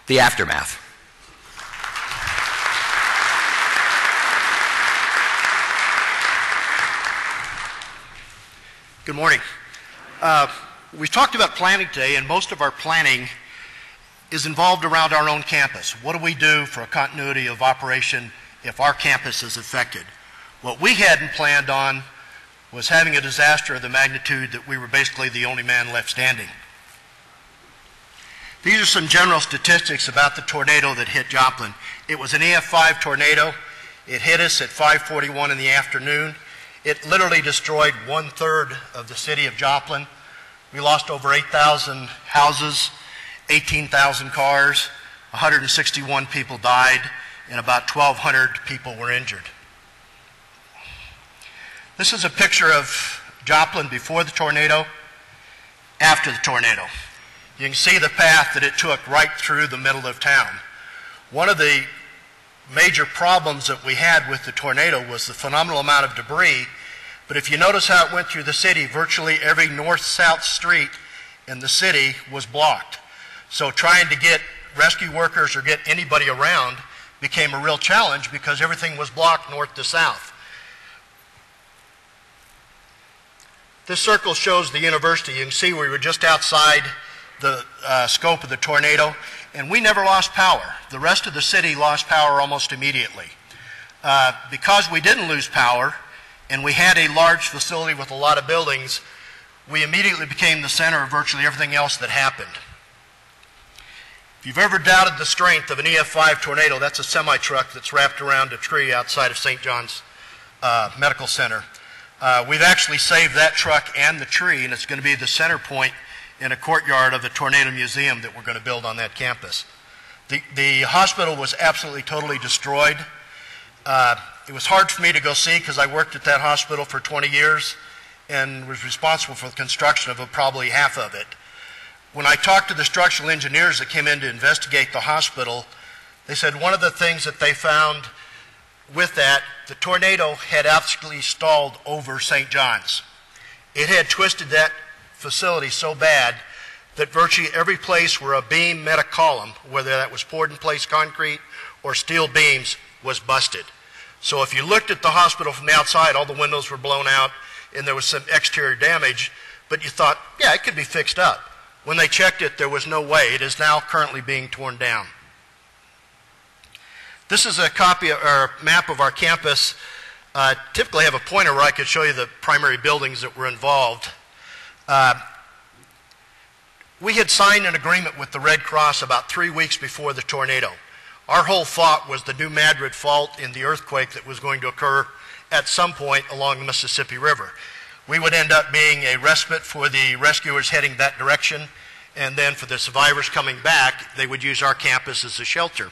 the aftermath. Good morning. We've talked about planning today, and most of our planning is involved around our own campus. What do we do for a continuity of operation if our campus is affected? What we hadn't planned on was having a disaster of the magnitude that we were basically the only man left standing. These are some general statistics about the tornado that hit Joplin. It was an EF5 tornado. It hit us at 5:41 in the afternoon. It literally destroyed 1/3 of the city of Joplin. We lost over 8,000 houses, 18,000 cars, 161 people died, and about 1,200 people were injured. This is a picture of Joplin before the tornado, after the tornado. You can see the path that it took right through the middle of town. One of the major problems that we had with the tornado was the phenomenal amount of debris. But if you notice how it went through the city, virtually every north-south street in the city was blocked. So trying to get rescue workers or get anybody around became a real challenge because everything was blocked north to south. This circle shows the university. You can see we were just outside the scope of the tornado, and we never lost power. The rest of the city lost power almost immediately. Because we didn't lose power, and we had a large facility with a lot of buildings, we immediately became the center of virtually everything else that happened. If you've ever doubted the strength of an EF5 tornado, that's a semi-truck that's wrapped around a tree outside of St. John's Medical Center. We've actually saved that truck and the tree, and it's going to be the center point in a courtyard of the Tornado Museum that we're going to build on that campus. The hospital was absolutely, totally destroyed. It was hard for me to go see because I worked at that hospital for 20 years and was responsible for the construction of probably half of it. When I talked to the structural engineers that came in to investigate the hospital, they said one of the things that they found with that, the tornado had actually stalled over St. John's. It had twisted that facility so bad that virtually every place where a beam met a column, whether that was poured in place concrete or steel beams, was busted. So if you looked at the hospital from the outside, all the windows were blown out and there was some exterior damage, but you thought, yeah, it could be fixed up. When they checked it, there was no way. It is now currently being torn down. This is a copy or a map of our campus. Typically I have a pointer where I could show you the primary buildings that were involved. We had signed an agreement with the Red Cross about 3 weeks before the tornado. Our whole thought was the New Madrid Fault in the earthquake that was going to occur at some point along the Mississippi River. We would end up being a respite for the rescuers heading that direction, and then for the survivors coming back, they would use our campus as a shelter.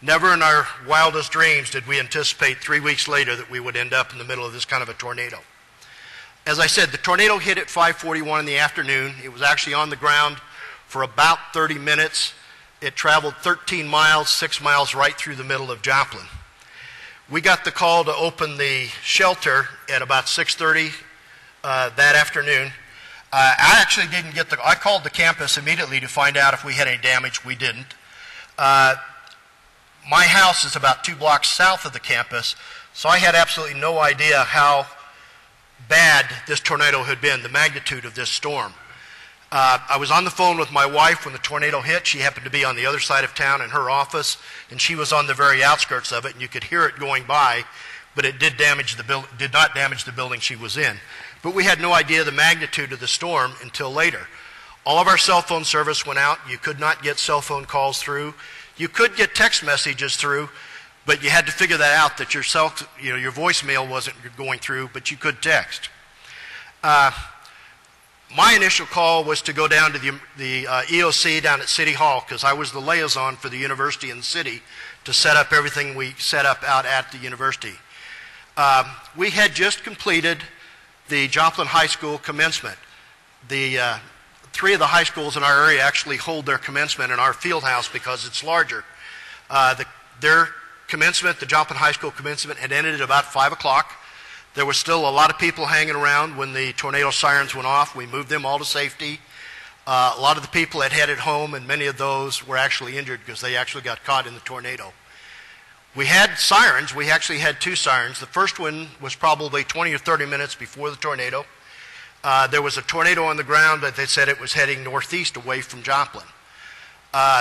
Never in our wildest dreams did we anticipate 3 weeks later that we would end up in the middle of this kind of a tornado. As I said, the tornado hit at 5:41 in the afternoon. It was actually on the ground for about 30 minutes. It traveled 13 miles, 6 miles right through the middle of Joplin. We got the call to open the shelter at about 6:30 that afternoon. I actually didn't get I called the campus immediately to find out if we had any damage. We didn't. My house is about 2 blocks south of the campus, so I had absolutely no idea how bad this tornado had been, the magnitude of this storm. I was on the phone with my wife when the tornado hit. She happened to be on the other side of town in her office, and she was on the very outskirts of it, and you could hear it going by, but it did not damage the building she was in. But we had no idea the magnitude of the storm until later. All of our cell phone service went out. You could not get cell phone calls through. You could get text messages through, but you had to figure that out, that your voicemail wasn't going through, but you could text. My initial call was to go down to the EOC down at City Hall, because I was the liaison for the university and the city to set up everything we set up out at the university. We had just completed the Joplin High School commencement. The 3 of the high schools in our area actually hold their commencement in our field house because it's larger. Their commencement, the Joplin High School commencement, had ended at about 5 o'clock. There was still a lot of people hanging around when the tornado sirens went off. We moved them all to safety. A lot of the people had headed home, and many of those were actually injured because they actually got caught in the tornado. We had sirens. We actually had 2 sirens. The first one was probably 20 or 30 minutes before the tornado. There was a tornado on the ground, but they said it was heading northeast away from Joplin.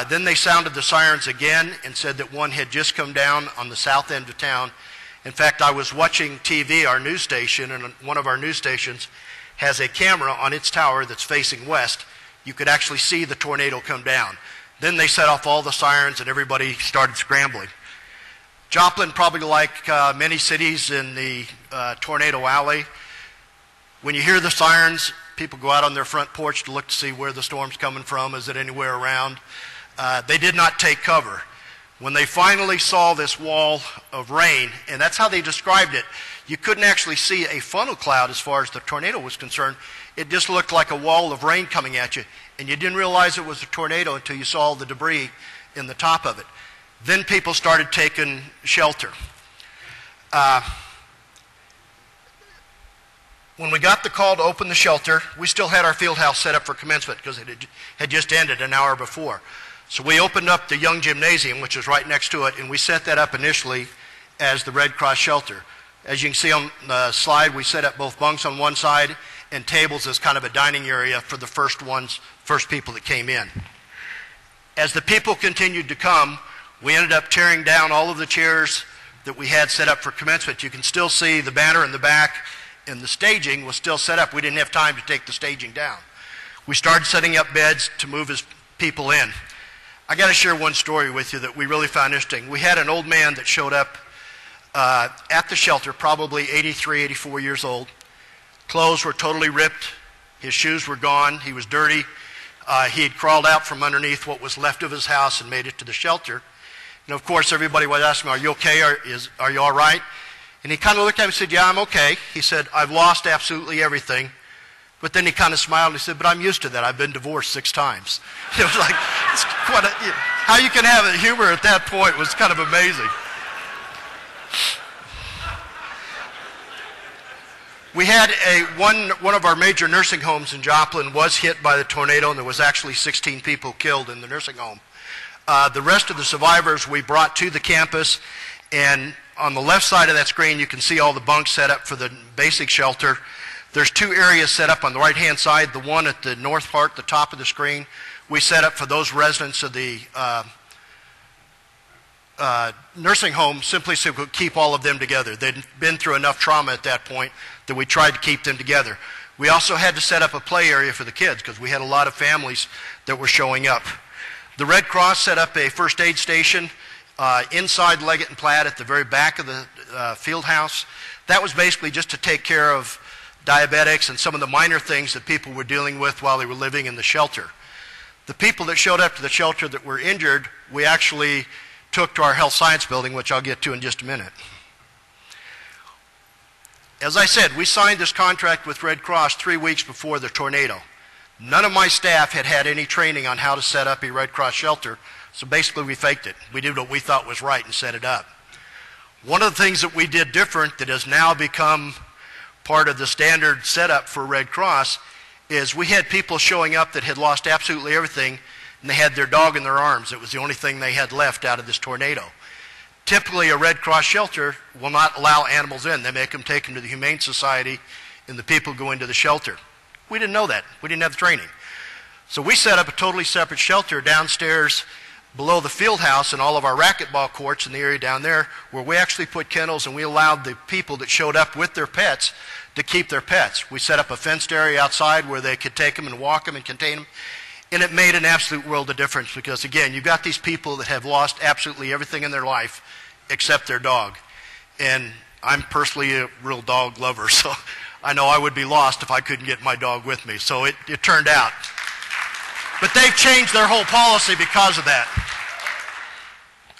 Then they sounded the sirens again and said that one had just come down on the south end of town. In fact, I was watching TV, our news station, and one of our news stations has a camera on its tower that's facing west. You could actually see the tornado come down. Then they set off all the sirens and everybody started scrambling. Joplin, probably like many cities in the tornado alley, when you hear the sirens, people go out on their front porch to look to see where the storm's coming from. Is it anywhere around? They did not take cover. When they finally saw this wall of rain, and that's how they described it, you couldn't actually see a funnel cloud as far as the tornado was concerned. It just looked like a wall of rain coming at you, and you didn't realize it was a tornado until you saw all the debris in the top of it. Then people started taking shelter. When we got the call to open the shelter, we still had our field house set up for commencement because it had just ended an hour before. So we opened up the Young Gymnasium, which is right next to it, and we set that up initially as the Red Cross shelter. As you can see on the slide, we set up both bunks on one side and tables as kind of a dining area for the first people that came in. As the people continued to come, we ended up tearing down all of the chairs that we had set up for commencement. You can still see the banner in the back, and the staging was still set up. We didn't have time to take the staging down. We started setting up beds to move his people in. I got to share one story with you that we really found interesting. We had an old man that showed up at the shelter, probably 83, 84 years old. Clothes were totally ripped. His shoes were gone. He was dirty. He had crawled out from underneath what was left of his house and made it to the shelter. And of course, everybody would ask him, "Are you okay? Are you all right?" And he kind of looked at me and said, "Yeah, I'm okay." He said, "I've lost absolutely everything." But then he kind of smiled and he said, "But I'm used to that. I've been divorced 6 times. It was like, it's quite how you can have humor at that point was kind of amazing. We had one of our major nursing homes in Joplin was hit by the tornado, and there was actually 16 people killed in the nursing home. The rest of the survivors we brought to the campus, and on the left side of that screen you can see all the bunks set up for the basic shelter. There's 2 areas set up on the right-hand side. The one at the north part, the top of the screen, we set up for those residents of the nursing home simply so we could keep all of them together. They'd been through enough trauma at that point that we tried to keep them together. We also had to set up a play area for the kids because we had a lot of families that were showing up. The Red Cross set up a first aid station inside Leggett and Platt at the very back of the field house. That was basically just to take care of diabetics and some of the minor things that people were dealing with while they were living in the shelter. The people that showed up to the shelter that were injured, we actually took to our health science building, which I'll get to in just a minute. As I said, we signed this contract with Red Cross 3 weeks before the tornado. None of my staff had had any training on how to set up a Red Cross shelter, so basically we faked it. We did what we thought was right and set it up. One of the things that we did different that has now become part of the standard setup for Red Cross is we had people showing up that had lost absolutely everything, and they had their dog in their arms. It was the only thing they had left out of this tornado. Typically, a Red Cross shelter will not allow animals in. They make them take them to the Humane Society, and the people go into the shelter. We didn't know that. We didn't have the training. So we set up a totally separate shelter downstairs below the field house and all of our racquetball courts in the area down there, where we actually put kennels, and we allowed the people that showed up with their pets to keep their pets. We set up a fenced area outside where they could take them and walk them and contain them. And it made an absolute world of difference because, again, you've got these people that have lost absolutely everything in their life except their dog. And I'm personally a real dog lover, so I know I would be lost if I couldn't get my dog with me. So it turned out. But they've changed their whole policy because of that.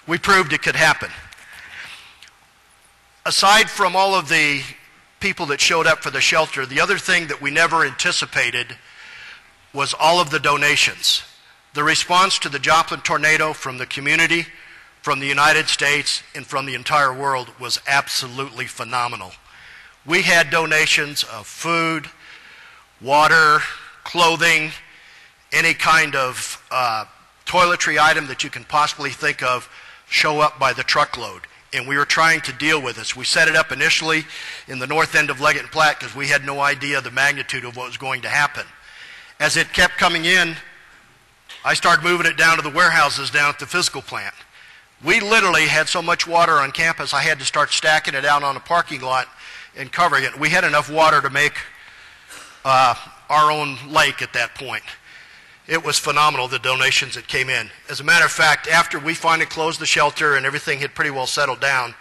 We proved it could happen. Aside from all of the people that showed up for the shelter, the other thing that we never anticipated was all of the donations. The response to the Joplin tornado from the community, from the United States, and from the entire world was absolutely phenomenal. We had donations of food, water, clothing, any kind of toiletry item that you can possibly think of show up by the truckload. And we were trying to deal with this. We set it up initially in the north end of Leggett and Platt because we had no idea the magnitude of what was going to happen. As it kept coming in, I started moving it down to the warehouses down at the physical plant. We literally had so much water on campus, I had to start stacking it out on a parking lot and covering it. We had enough water to make our own lake at that point. It was phenomenal, the donations that came in. As a matter of fact, after we finally closed the shelter and everything had pretty well settled down,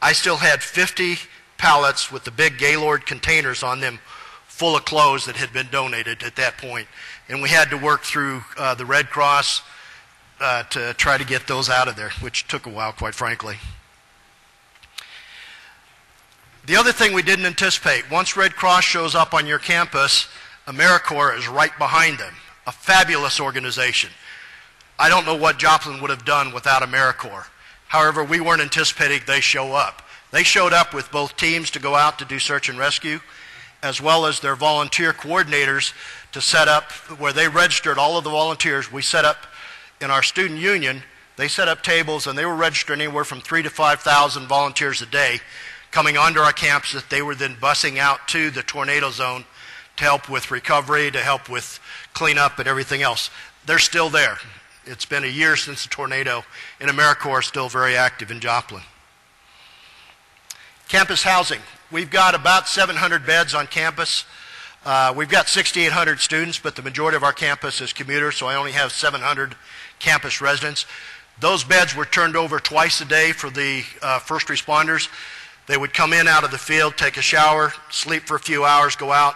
I still had 50 pallets with the big Gaylord containers on them full of clothes that had been donated at that point. And we had to work through the Red Cross to try to get those out of there, which took a while, quite frankly. The other thing we didn't anticipate, once Red Cross shows up on your campus, AmeriCorps is right behind them. A fabulous organization. I don't know what Joplin would have done without AmeriCorps. However, we weren't anticipating they show up. They showed up with both teams to go out to do search and rescue, as well as their volunteer coordinators to set up where they registered all of the volunteers. We set up in our student union, they set up tables, and they were registering anywhere from 3,000 to 5,000 volunteers a day coming onto our campus that they were then busing out to the tornado zone to help with recovery, to help with cleanup and everything else. They're still there. It's been a year since the tornado, and AmeriCorps is still very active in Joplin. Campus housing. We've got about 700 beds on campus. We've got 6,800 students, but the majority of our campus is commuter, so I only have 700 campus residents. Those beds were turned over twice a day for the first responders. They would come in out of the field, take a shower, sleep for a few hours, go out.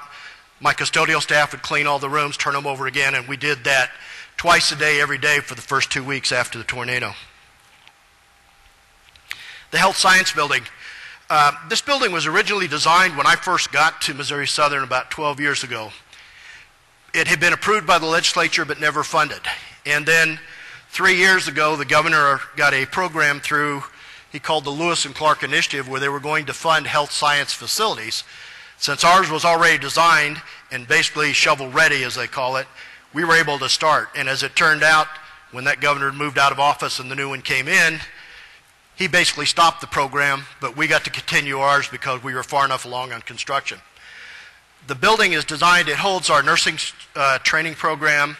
My custodial staff would clean all the rooms, turn them over again, and we did that twice a day, every day for the first 2 weeks after the tornado. The Health Science Building. This building was originally designed when I first got to Missouri Southern about 12 years ago. It had been approved by the legislature but never funded. And then 3 years ago, the governor got a program through, he called the Lewis and Clark Initiative, where they were going to fund health science facilities. Since ours was already designed and basically shovel ready, as they call it, we were able to start. And as it turned out, when that governor moved out of office and the new one came in, he basically stopped the program, but we got to continue ours because we were far enough along on construction. The building is designed, it holds our nursing training program,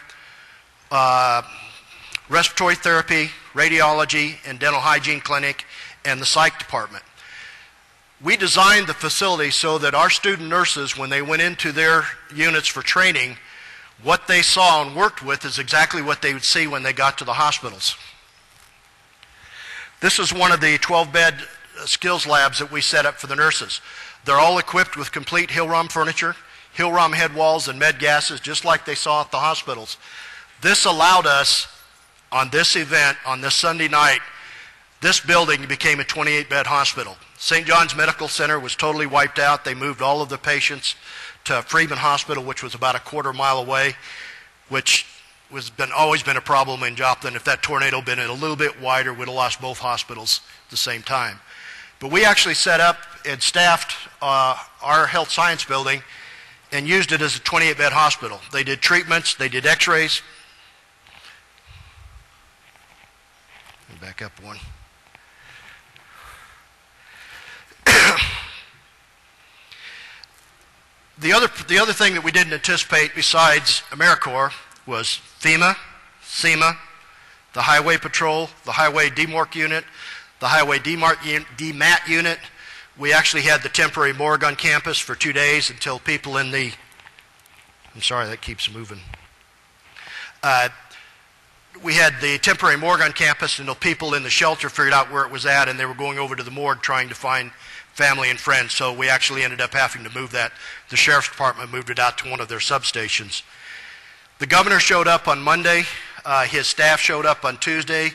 respiratory therapy, radiology, and dental hygiene clinic, and the psych department. We designed the facility so that our student nurses, when they went into their units for training, what they saw and worked with is exactly what they would see when they got to the hospitals. This is one of the 12-bed skills labs that we set up for the nurses. They're all equipped with complete Hill-Rom furniture, Hill-Rom head walls, and med gases, just like they saw at the hospitals. This allowed us, on this event, on this Sunday night, this building became a 28-bed hospital. St. John's Medical Center was totally wiped out. They moved all of the patients to Freeman Hospital, which was about a quarter-mile away, which always been a problem in Joplin. If that tornado had been a little bit wider, we'd have lost both hospitals at the same time. But we actually set up and staffed our health science building and used it as a 28-bed hospital. They did treatments, they did x-rays. Let me back up one. The other thing that we didn't anticipate besides AmeriCorps was FEMA, SEMA, the Highway Patrol, the Highway DMORC unit, the Highway DMAT unit. We actually had the temporary morgue on campus for 2 days until people in the, I'm sorry, that keeps moving. We had the temporary morgue on campus until people in the shelter figured out where it was at, and they were going over to the morgue trying to find family and friends. So we actually ended up having to move that. The sheriff's department moved it out to one of their substations. The governor showed up on Monday. His staff showed up on Tuesday.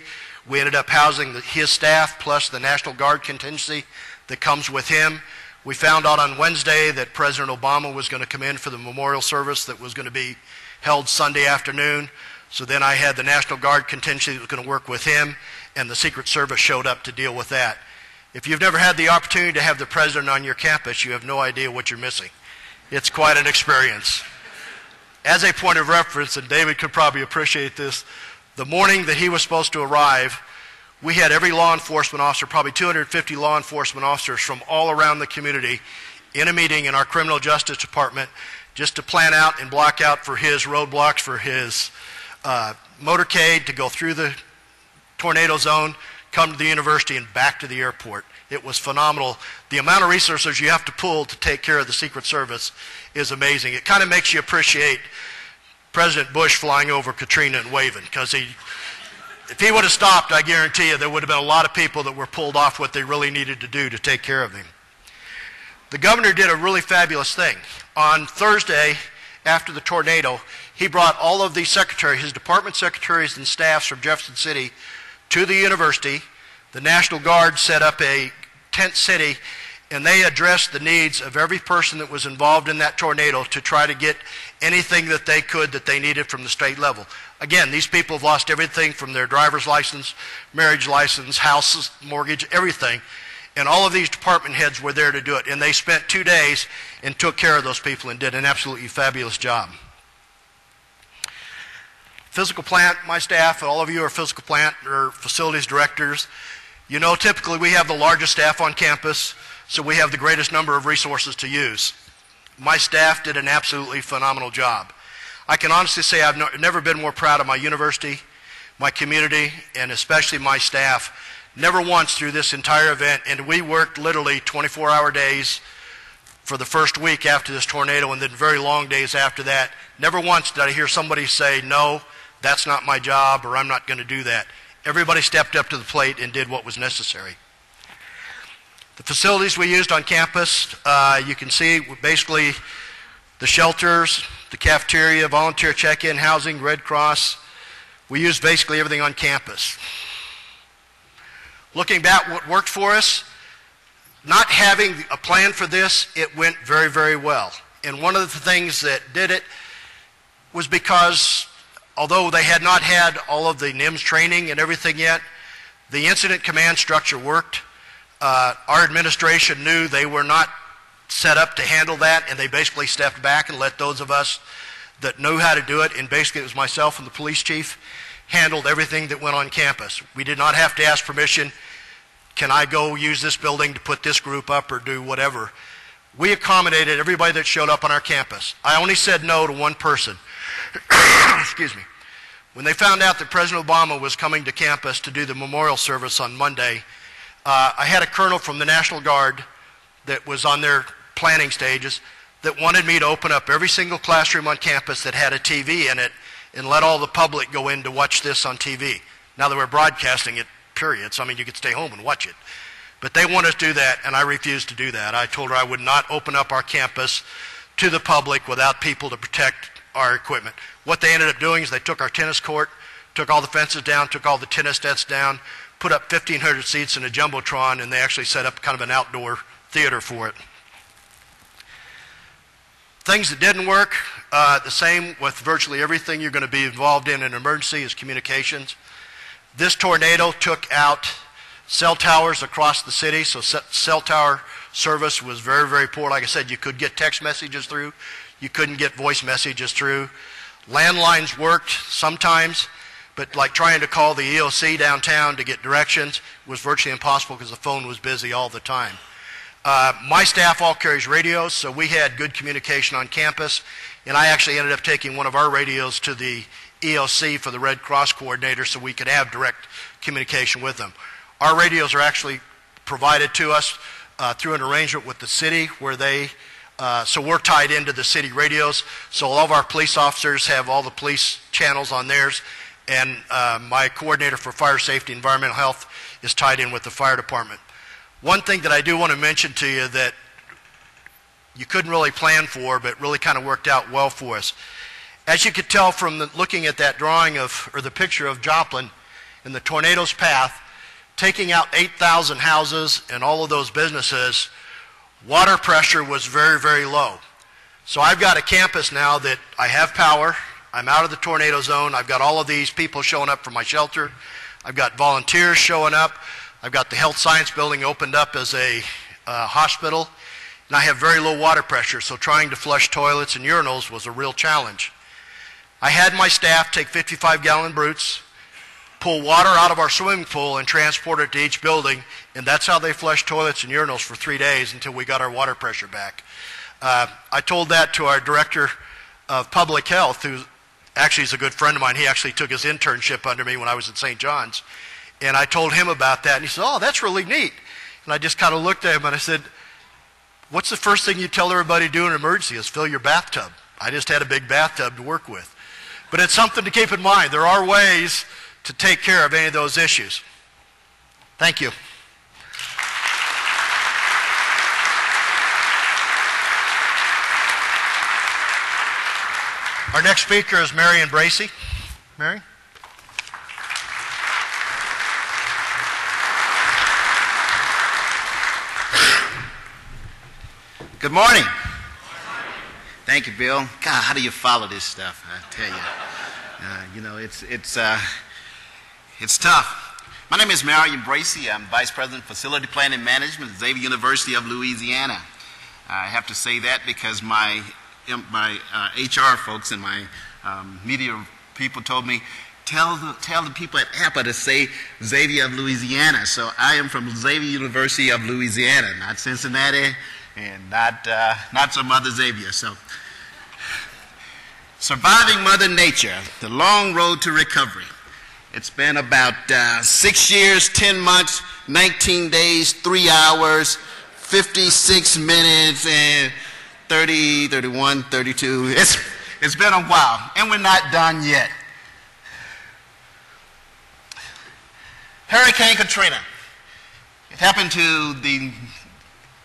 We ended up housing his staff plus the National Guard contingency that comes with him. We found out on Wednesday that President Obama was going to come in for the memorial service that was going to be held Sunday afternoon. So then I had the National Guard contingency that was going to work with him, and the Secret Service showed up to deal with that. If you've never had the opportunity to have the president on your campus, you have no idea what you're missing. It's quite an experience. As a point of reference, and David could probably appreciate this, the morning that he was supposed to arrive, we had every law enforcement officer, probably 250 law enforcement officers from all around the community, in a meeting in our criminal justice department just to plan out and block out for his roadblocks, for his motorcade to go through the tornado zone, come to the university, and back to the airport. It was phenomenal. The amount of resources you have to pull to take care of the Secret Service is amazing. It kind of makes you appreciate President Bush flying over Katrina and waving, because if he would have stopped, I guarantee you there would have been a lot of people that were pulled off what they really needed to do to take care of him. The governor did a really fabulous thing. On Thursday, after the tornado, he brought all of the secretaries, his department secretaries and staffs from Jefferson City to the university. The National Guard set up a tent city, and they addressed the needs of every person that was involved in that tornado to try to get anything that they could that they needed from the state level. Again, these people have lost everything from their driver's license, marriage license, houses, mortgage, everything. And all of these department heads were there to do it. And they spent 2 days and took care of those people and did an absolutely fabulous job. Physical plant, my staff, all of you are physical plant or facilities directors. You know, typically we have the largest staff on campus, so we have the greatest number of resources to use. My staff did an absolutely phenomenal job. I can honestly say I've never been more proud of my university, my community, and especially my staff. Never once through this entire event, and we worked literally 24-hour days for the first week after this tornado, and then very long days after that. Never once did I hear somebody say, no, that's not my job, or I'm not going to do that. Everybody stepped up to the plate and did what was necessary. The facilities we used on campus, you can see basically the shelters, the cafeteria, volunteer check-in, housing, Red Cross. We used basically everything on campus. Looking back what worked for us, not having a plan for this, it went very, very well. And one of the things that did it was because although they had not had all of the NIMS training and everything yet, the incident command structure worked. Our administration knew they were not set up to handle that, and they basically stepped back and let those of us that knew how to do it, and basically it was myself and the police chief, handled everything that went on campus. We did not have to ask permission. Can I go use this building to put this group up or do whatever? We accommodated everybody that showed up on our campus. I only said no to one person. Excuse me. When they found out that President Obama was coming to campus to do the memorial service on Monday, I had a colonel from the National Guard that was on their planning stages that wanted me to open up every single classroom on campus that had a TV in it and let all the public go in to watch this on TV. Now they were broadcasting it, period, so I mean you could stay home and watch it. But they wanted us to do that, and I refused to do that. I told her I would not open up our campus to the public without people to protect our equipment. What they ended up doing is they took our tennis court, took all the fences down, took all the tennis nets down, put up 1,500 seats in a jumbotron, and they actually set up kind of an outdoor theater for it. Things that didn't work, the same with virtually everything you're going to be involved in an emergency is communications. This tornado took out cell towers across the city, so cell tower service was very, very poor. Like I said, you could get text messages through. You couldn't get voice messages through. Landlines worked sometimes, but like trying to call the EOC downtown to get directions was virtually impossible because the phone was busy all the time. My staff all carries radios, so we had good communication on campus, and I actually ended up taking one of our radios to the EOC for the Red Cross coordinator so we could have direct communication with them. Our radios are actually provided to us through an arrangement with the city where so we're tied into the city radios, so all of our police officers have all the police channels on theirs, and my coordinator for fire safety and environmental health is tied in with the fire department. One thing that I do want to mention to you that you couldn't really plan for, but really kind of worked out well for us. As you could tell from looking at that drawing or the picture of Joplin in the tornado's path, taking out 8,000 houses and all of those businesses, water pressure was very, very low. So I've got a campus now that I have power. I'm out of the tornado zone. I've got all of these people showing up for my shelter. I've got volunteers showing up. I've got the health science building opened up as a hospital. And I have very low water pressure, so trying to flush toilets and urinals was a real challenge. I had my staff take 55-gallon brutes, pull water out of our swimming pool and transport it to each building, and that's how they flushed toilets and urinals for 3 days until we got our water pressure back. I told that to our director of public health, who actually is a good friend of mine. He actually took his internship under me when I was at St. John's. And I told him about that, and he said, "Oh, that's really neat." And I just kind of looked at him and I said, "What's the first thing you tell everybody to do in an emergency is fill your bathtub." I just had a big bathtub to work with. But it's something to keep in mind. There are ways to take care of any of those issues. Thank you. Our next speaker is Marion Bracey. Mary? Good morning. Thank you, Bill. God, how do you follow this stuff? I tell you, you know, it's tough. My name is Marion Bracey. I'm Vice President, Facility Planning Management at Xavier University of Louisiana. I have to say that because my HR folks and my media people told me, tell the people at APPA to say Xavier of Louisiana. So I am from Xavier University of Louisiana, not Cincinnati, and not some other Xavier. So, surviving Mother Nature, the long road to recovery. It's been about 6 years, 10 months, 19 days, 3 hours, 56 minutes, and 30, 31, 32. It's been a while, and we're not done yet. Hurricane Katrina. It happened to the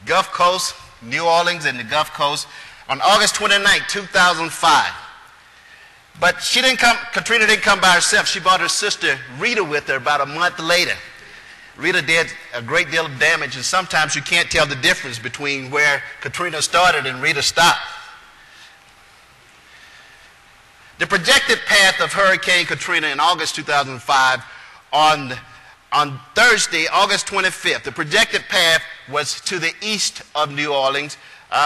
Gulf Coast, New Orleans and the Gulf Coast. on August 29, 2005. But she didn't come, Katrina didn't come by herself. She brought her sister Rita with her about a month later. Rita did a great deal of damage, and sometimes you can't tell the difference between where Katrina started and Rita stopped. The projected path of Hurricane Katrina in August 2005, on Thursday, August 25th, the projected path was to the east of New Orleans,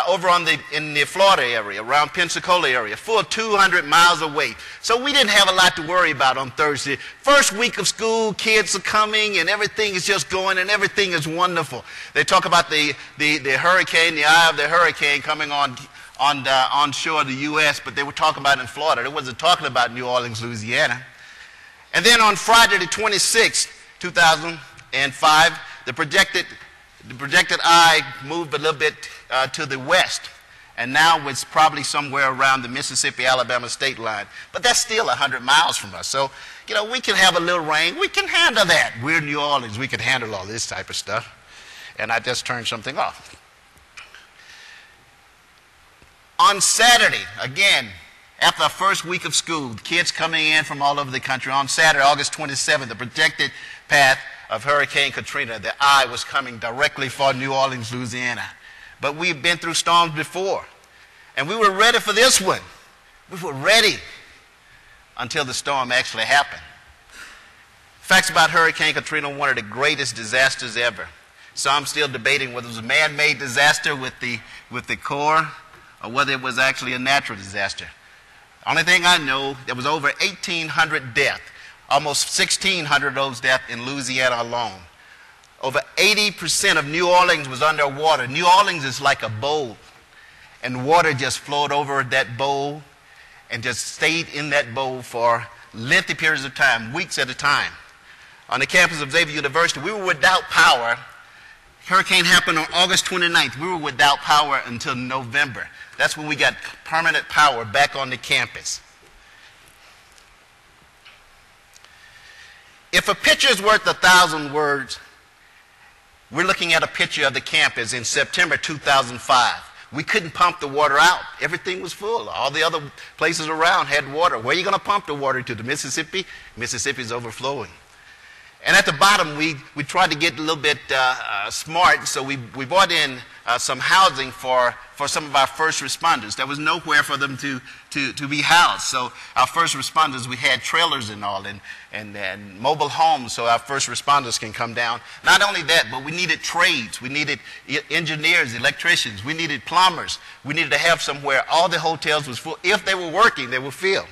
over in the Florida area, around Pensacola area, full 200 miles away. So we didn't have a lot to worry about on Thursday. First week of school, kids are coming, and everything is just going, and everything is wonderful. They talk about the hurricane, the eye of the hurricane coming onshore of the U.S., but they were talking about it in Florida. They wasn't talking about New Orleans, Louisiana. And then on Friday the 26th, 2005, the projected eye moved a little bit to the west, and now it's probably somewhere around the Mississippi-Alabama state line. But that's still 100 miles from us. So, you know, we can have a little rain. We can handle that. We're New Orleans. We can handle all this type of stuff. And I just turned something off. On Saturday, again, after our first week of school, kids coming in from all over the country, on Saturday, August 27th, the projected path of Hurricane Katrina, the eye was coming directly for New Orleans, Louisiana. But we've been through storms before, and we were ready for this one. We were ready until the storm actually happened. Facts about Hurricane Katrina, one of the greatest disasters ever. Some still debating whether it was a man-made disaster with the core or whether it was actually a natural disaster. Only thing I know, there was over 1,800 deaths, almost 1,600 of those deaths in Louisiana alone. Over 80% of New Orleans was underwater. New Orleans is like a bowl, and water just flowed over that bowl and just stayed in that bowl for lengthy periods of time, weeks at a time. On the campus of Xavier University, we were without power. Hurricane happened on August 29th. We were without power until November. That's when we got permanent power back on the campus. If a picture is worth 1,000 words, we're looking at a picture of the campus in September 2005. We couldn't pump the water out. Everything was full. All the other places around had water. Where are you going to pump the water to? The Mississippi? Mississippi's overflowing. And at the bottom, we tried to get a little bit smart, so we brought in some housing for some of our first responders. There was nowhere for them to be housed. So our first responders, we had trailers and all, and mobile homes so our first responders can come down. Not only that, but we needed trades. We needed engineers, electricians. We needed plumbers. We needed to have somewhere. All the hotels was full. If they were working, they were filled.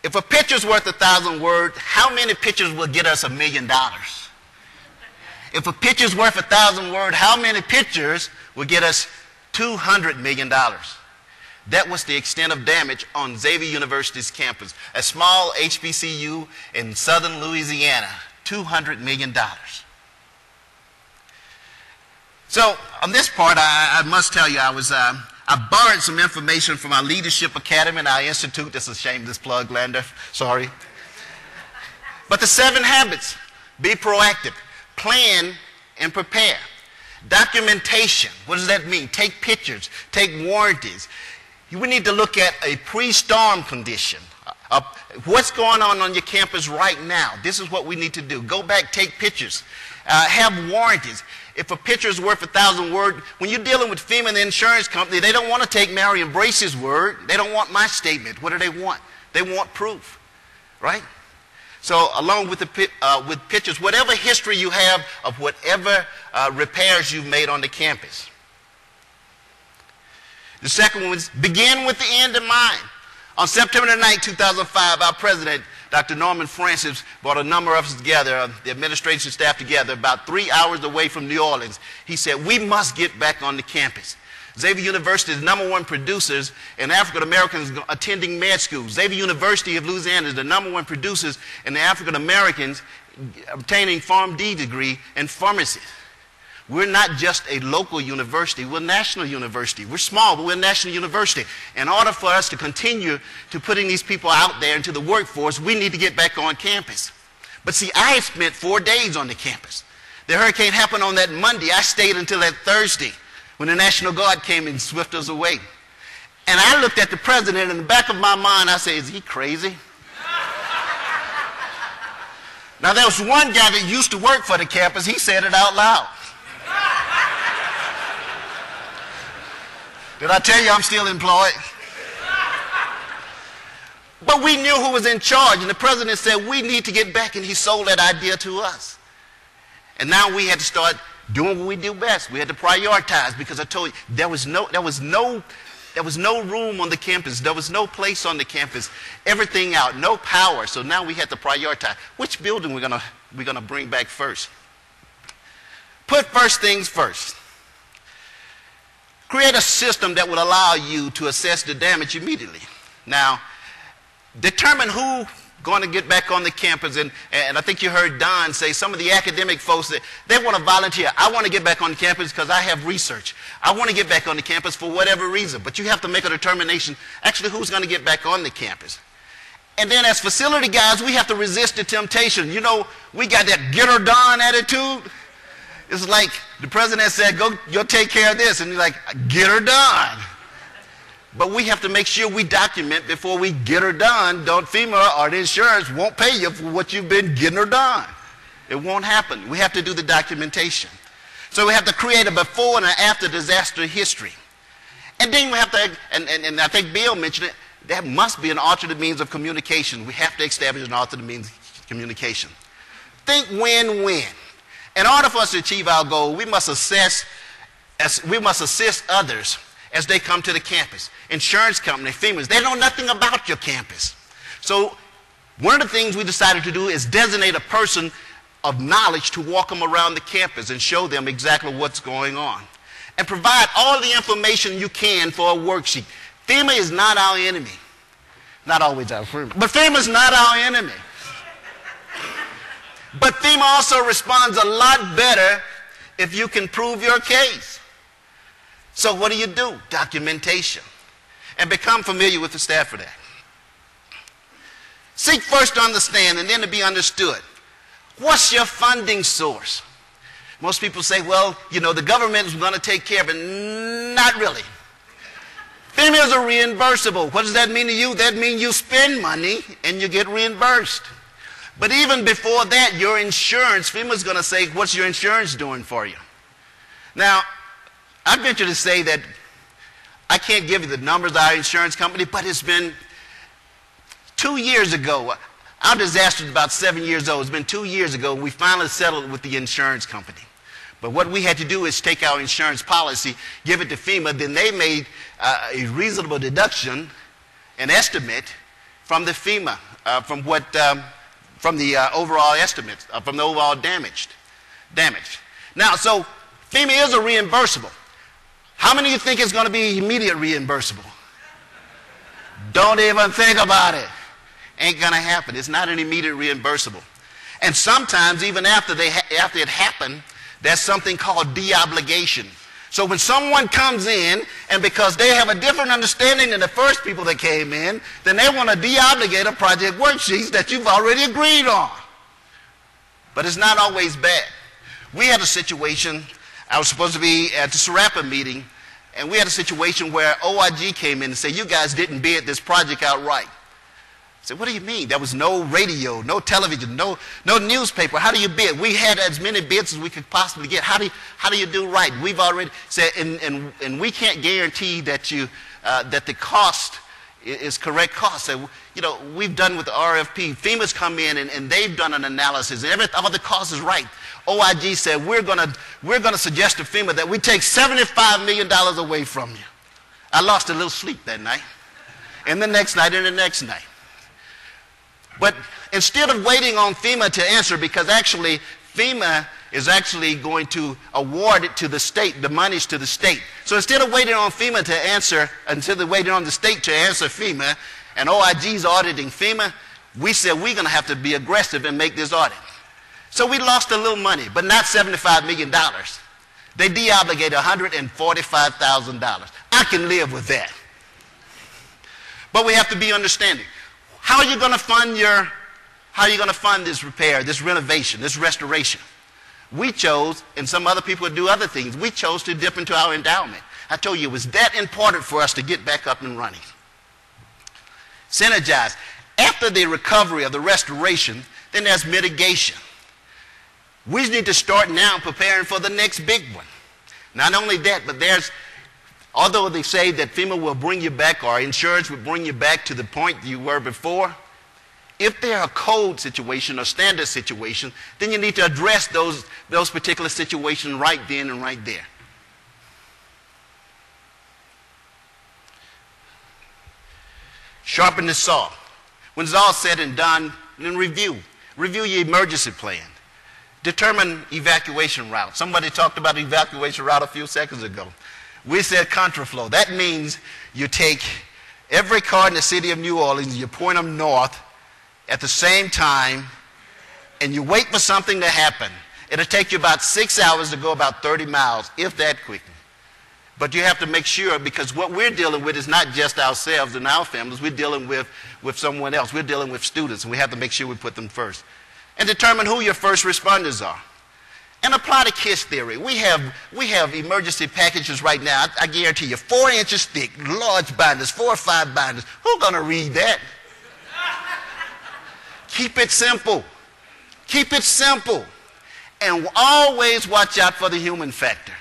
If a picture's worth 1,000 words, how many pictures will get us $1 million? If a picture's worth 1,000 words, how many pictures will get us $200 million? That was the extent of damage on Xavier University's campus, a small HBCU in southern Louisiana, $200 million. So on this part, I must tell you, I borrowed some information from our Leadership Academy and our institute. That's a shameless plug, Lander. Sorry. But the 7 habits: be proactive, plan and prepare. Documentation. What does that mean? Take pictures, take warranties. We need to look at a pre-storm condition. What's going on your campus right now? This is what we need to do. Go back, take pictures, have warranties. If a picture is worth 1,000 words, when you're dealing with FEMA and the insurance company, they don't want to take Marion Brace's word. They don't want my statement. What do they want? They want proof, right? So along with with pictures, whatever history you have of whatever repairs you've made on the campus. The second one was begin with the end in mind. On September 9, 2005, our president, Dr. Norman Francis, brought a number of us together, the administration staff together, about 3 hours away from New Orleans. He said, we must get back on the campus. Xavier University is the #1 producers in African Americans attending med school. Xavier University of Louisiana is the #1 producers in the African Americans obtaining PharmD degree in pharmacy. We're not just a local university, we're a national university. We're small, but we're a national university. In order for us to continue to putting these people out there into the workforce, we need to get back on campus. But see, I spent 4 days on the campus. The hurricane happened on that Monday. I stayed until that Thursday. when the National Guard came and swept us away. And I looked at the president, and in the back of my mind, I said, is he crazy? Now, there was one guy that used to work for the campus. He said it out loud. Did I tell you I'm still employed? But we knew who was in charge, and the president said, we need to get back, and he sold that idea to us. And now we had to start doing what we do best. We had to prioritize, because I told you, there was no room on the campus. There was no place on the campus. Everything out, no power. So now we had to prioritize. Which building we're gonna bring back first? Put first things first. Create a system that would allow you to assess the damage immediately. Now, determine who going to get back on the campus, and I think you heard Don say some of the academic folks that they want to volunteer. I want to get back on the campus because I have research. I want to get back on the campus for whatever reason, but you have to make a determination actually who's going to get back on the campus. And then as facility guys, we have to resist the temptation. You know, we got that get her done attitude. It's like the president said, go take care of this, and you're like, get her done. But we have to make sure we document before we get her done. Don't FEMA or the insurance won't pay you for what you've been getting her done. It won't happen. We have to do the documentation. So we have to create a before and an after disaster history. And then we have to, and I think Bill mentioned it, there must be an alternate means of communication. We have to establish an alternate means of communication. Think win-win. In order for us to achieve our goal, we must assist others as they come to the campus. Insurance company, FEMA, they know nothing about your campus. So one of the things we decided to do is designate a person of knowledge to walk them around the campus and show them exactly what's going on. And provide all the information you can for a worksheet. FEMA is not our enemy. Not always our friend, but FEMA is not our enemy. But FEMA also responds a lot better if you can prove your case. So what do? Documentation. And become familiar with the Stafford Act. Seek first to understand and then to be understood. What's your funding source? Most people say, well, you know, the government is going to take care of it. Not really. FEMA is a reimbursable. What does that mean to you? That means you spend money and you get reimbursed. But even before that, your insurance, FEMA is going to say, what's your insurance doing for you? Now, I venture to say that I can't give you the numbers of our insurance company, but it's been 2 years ago. Our disaster is about 7 years old. It's been 2 years ago, and we finally settled with the insurance company. But what we had to do is take our insurance policy, give it to FEMA, then they made a reasonable deduction, an estimate from the FEMA, from the overall estimates, from the overall damage. Now, so FEMA is a reimbursable. How many of you think it's going to be immediate reimbursable? Don't even think about it. Ain't going to happen. It's not an immediate reimbursable. And sometimes, even after it happened, there's something called deobligation. So when someone comes in, and because they have a different understanding than the first people that came in, then they want to deobligate a project worksheet that you've already agreed on. But it's not always bad. We had a situation, I was supposed to be at the SRAPA meeting, and we had a situation where OIG came in and said, you guys didn't bid this project outright. I said, what do you mean? There was no radio, no television, no newspaper. How do you bid? We had as many bids as we could possibly get. How do you do right? We've already said, and we can't guarantee that that the cost is correct cost. So, you know, we've done with the RFP. FEMA's come in and they've done an analysis, and all the cost is right. OIG said we're gonna suggest to FEMA that we take $75 million away from you. I lost a little sleep that night, and the next night, and the next night. But instead of waiting on FEMA to answer, because actually FEMA is actually going to award it to the state, the monies to the state. So instead of waiting on FEMA to answer, until they're waiting on the state to answer FEMA, and OIG's auditing FEMA, we said we're going to have to be aggressive and make this audit. So we lost a little money, but not $75 million. They deobligated $145,000. I can live with that. But we have to be understanding. How are you going to fund this repair, this renovation, this restoration? We chose, and some other people would do other things, we chose to dip into our endowment. I told you it was that important for us to get back up and running. Synergize. After the recovery or the restoration, then there's mitigation. We need to start now preparing for the next big one. Not only that, but although they say that FEMA will bring you back or insurance will bring you back to the point you were before, if there are code situation or standard situation, then you need to address those particular situations right then and right there. Sharpen the saw. When it's all said and done, then review. Review your emergency plan. Determine evacuation route. Somebody talked about evacuation route a few seconds ago. We said contraflow. That means you take every car in the city of New Orleans, you point them north at the same time, and you wait for something to happen. It'll take you about 6 hours to go about 30 miles, if that quickly. But you have to make sure, because what we're dealing with is not just ourselves and our families. We're dealing with someone else. We're dealing with students, and we have to make sure we put them first. And determine who your first responders are. And apply the KISS theory. We have emergency packages right now, I guarantee you, 4 inches thick, large binders, 4 or 5 binders. Who's going to read that? Keep it simple. Keep it simple. And always watch out for the human factor.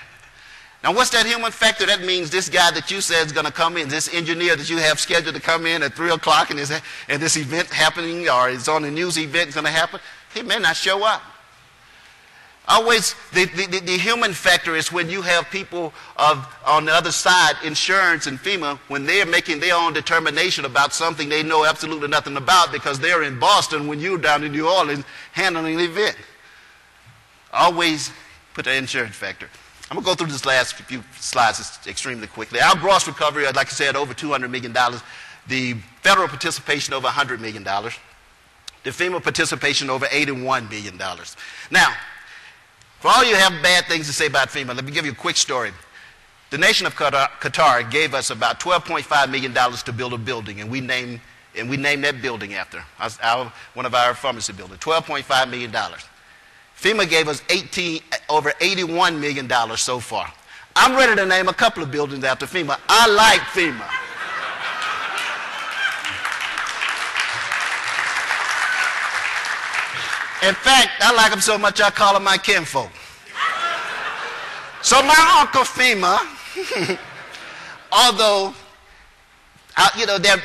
Now, what's that human factor? That means this guy that you said is going to come in, this engineer that you have scheduled to come in at 3 o'clock and this event happening, or it's on the news event going to happen, he may not show up. Always, the human factor is when you have people on the other side, insurance and FEMA, when they're making their own determination about something they know absolutely nothing about because they're in Boston when you're down in New Orleans handling the event. Always put the insurance factor. I'm going to go through this last few slides extremely quickly. Our gross recovery, like I said, over $200 million. The federal participation over $100 million. The FEMA participation over $81 million. Now, for all you have bad things to say about FEMA, let me give you a quick story. The nation of Qatar gave us about $12.5 million to build a building, and we named that building after one of our pharmacy buildings, $12.5 million. FEMA gave us over $81 million so far. I'm ready to name a couple of buildings after FEMA. I like FEMA. In fact, I like them so much I call them my kinfolk. So my Uncle FEMA, although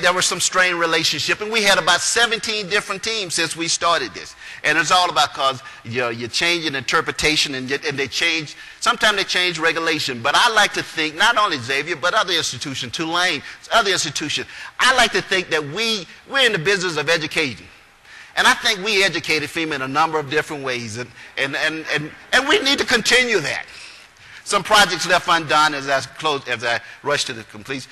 there was some strained relationship, and we had about 17 different teams since we started this. And it's all about because you change in interpretation and they change, sometimes they change regulation. But I like to think, not only Xavier, but other institutions, Tulane, other institutions, I like to think that we're in the business of educating. And I think we educated FEMA in a number of different ways, and we need to continue that. Some projects left undone as I rush to the completion.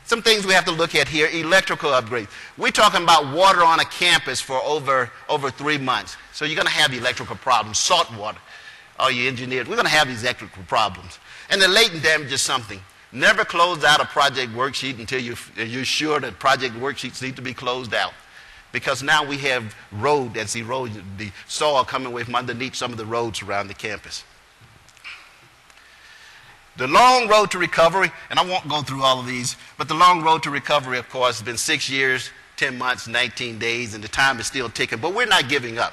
Some things we have to look at here, electrical upgrades. We're talking about water on a campus for over 3 months. So you're going to have electrical problems, salt water. All you engineers, we're going to have these electrical problems. And the latent damage is something. Never close out a project worksheet until you're sure that project worksheets need to be closed out. Because now we have road that's eroded, the soil coming away from underneath some of the roads around the campus. The long road to recovery, and I won't go through all of these, but the long road to recovery, of course, has been 6 years, 10 months, 19 days, and the time is still ticking, but we're not giving up.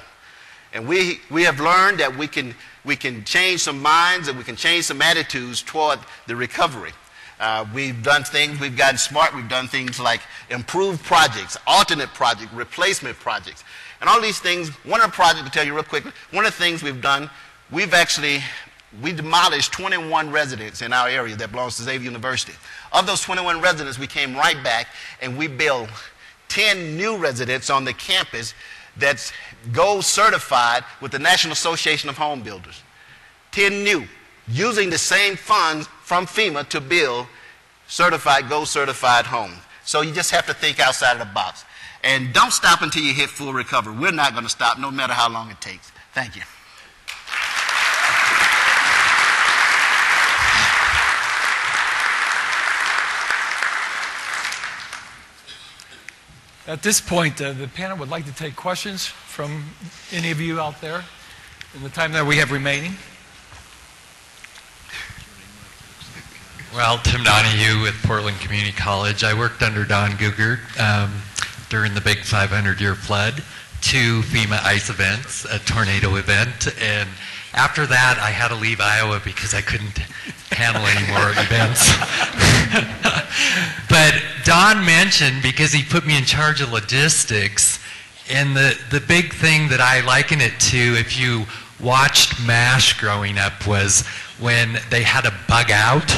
And we have learned that we can change some minds and we can change some attitudes toward the recovery. We've done things, we've gotten smart, we've done things like improved projects, alternate projects, replacement projects. And all these things, one of the projects, to tell you real quickly, one of the things we've done, we demolished 21 residents in our area that belongs to Xavier University. Of those 21 residents, we came right back and we built 10 new residents on the campus that's gold certified with the National Association of Home Builders. 10 new, using the same funds from FEMA to build gold certified homes. So you just have to think outside of the box. And don't stop until you hit full recovery. We're not going to stop no matter how long it takes. Thank you. At this point, the panel would like to take questions from any of you out there. In the time that we have remaining. Well, Tim Donahue with Portland Community College. I worked under Don Gugert during the big 500-year flood, 2 FEMA ice events, a tornado event, and after that I had to leave Iowa because I couldn't handle any more events. But Don mentioned, because he put me in charge of logistics, and the big thing that I liken it to, if you watched MASH growing up, was when they had to bug out,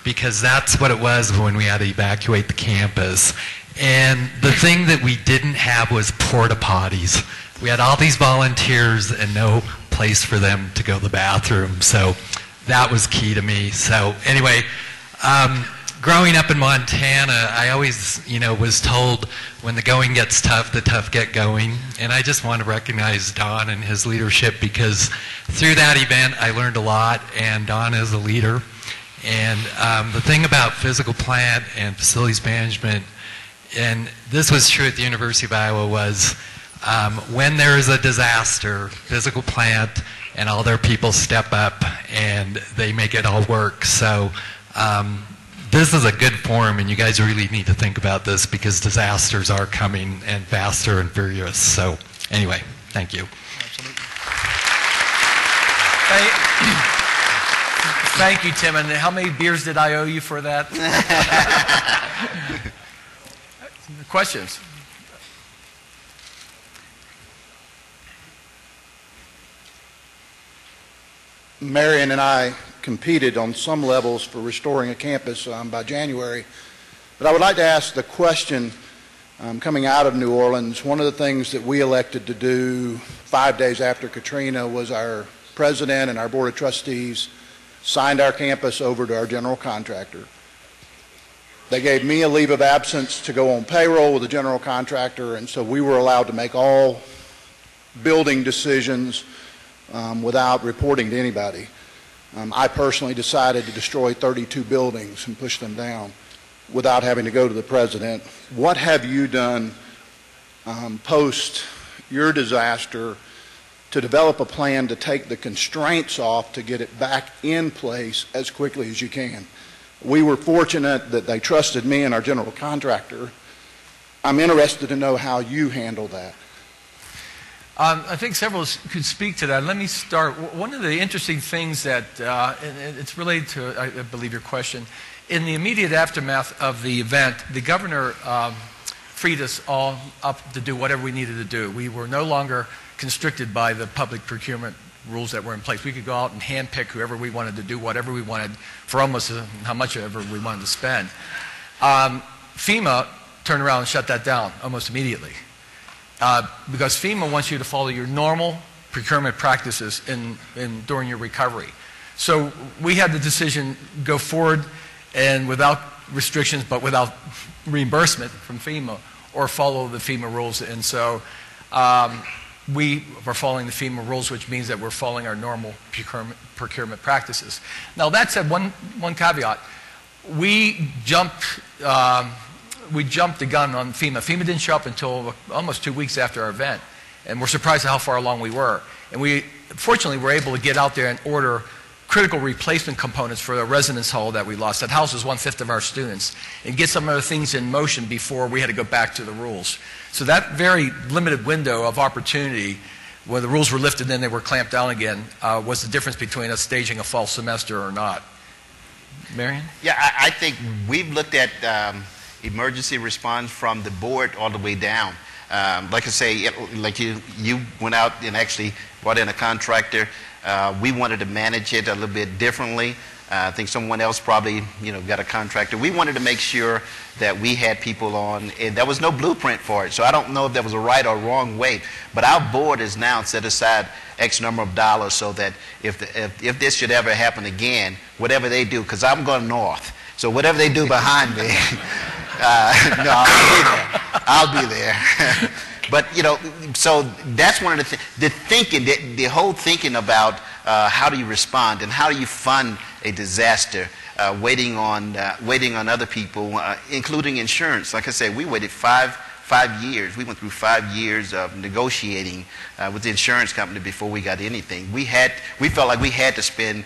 because that's what it was when we had to evacuate the campus. And the thing that we didn't have was porta potties. We had all these volunteers and no place for them to go to the bathroom. So that was key to me. So anyway, growing up in Montana, I always, was told when the going gets tough, the tough get going. And I just want to recognize Don and his leadership, because through that event, I learned a lot, and Don is a leader. And the thing about physical plant and facilities management, and this was true at the University of Iowa, was when there is a disaster, physical plant and all their people step up and they make it all work. So this is a good forum, and you guys really need to think about this, because disasters are coming, and faster and furious. So anyway, thank you. Absolutely. Thank you, Tim. And how many beers did I owe you for that? Questions? Marion and I competed on some levels for restoring a campus by January. But I would like to ask the question, coming out of New Orleans, one of the things that we elected to do 5 days after Katrina was our president and our board of trustees signed our campus over to our general contractor. They gave me a leave of absence to go on payroll with the general contractor, and so we were allowed to make all building decisions without reporting to anybody. I personally decided to destroy 32 buildings and push them down without having to go to the president. What have you done post your disaster to develop a plan to take the constraints off to get it back in place as quickly as you can? We were fortunate that they trusted me and our general contractor. I'm interested to know how you handle that. I think several could speak to that. Let me start. One of the interesting things that, and it's related to, I believe, your question, in the immediate aftermath of the event, the governor freed us all up to do whatever we needed to do. We were no longer constricted by the public procurement rules that were in place. We could go out and handpick whoever we wanted to do whatever we wanted for almost how much ever we wanted to spend. FEMA turned around and shut that down almost immediately. Because FEMA wants you to follow your normal procurement practices during your recovery. So we had the decision, go forward and without restrictions but without reimbursement from FEMA, or follow the FEMA rules. And so we are following the FEMA rules, which means that we're following our normal procurement practices. Now that said, one caveat. We jumped the gun on FEMA. FEMA didn't show up until almost 2 weeks after our event, and we're surprised at how far along we were. And we, fortunately, were able to get out there and order critical replacement components for the residence hall that we lost. That houses 1/5 of our students, and get some other things in motion before we had to go back to the rules. So that very limited window of opportunity, where the rules were lifted and then they were clamped down again, was the difference between us staging a fall semester or not. Marion? Yeah, I think we've looked at emergency response from the board all the way down. Like I say, like you went out and actually brought in a contractor. We wanted to manage it a little bit differently. I think someone else probably, got a contractor. We wanted to make sure that we had people on, and there was no blueprint for it. So I don't know if there was a right or wrong way. But our board has now set aside X number of dollars so that if this should ever happen again, whatever they do, because I'm going north, so whatever they do behind me, no, I'll be there. But, so that's one of the thinking, the whole thinking about how do you respond and how do you fund a disaster, waiting on other people, including insurance. Like I said, we waited five 5 years. We went through 5 years of negotiating with the insurance company before we got anything. We felt like we had to spend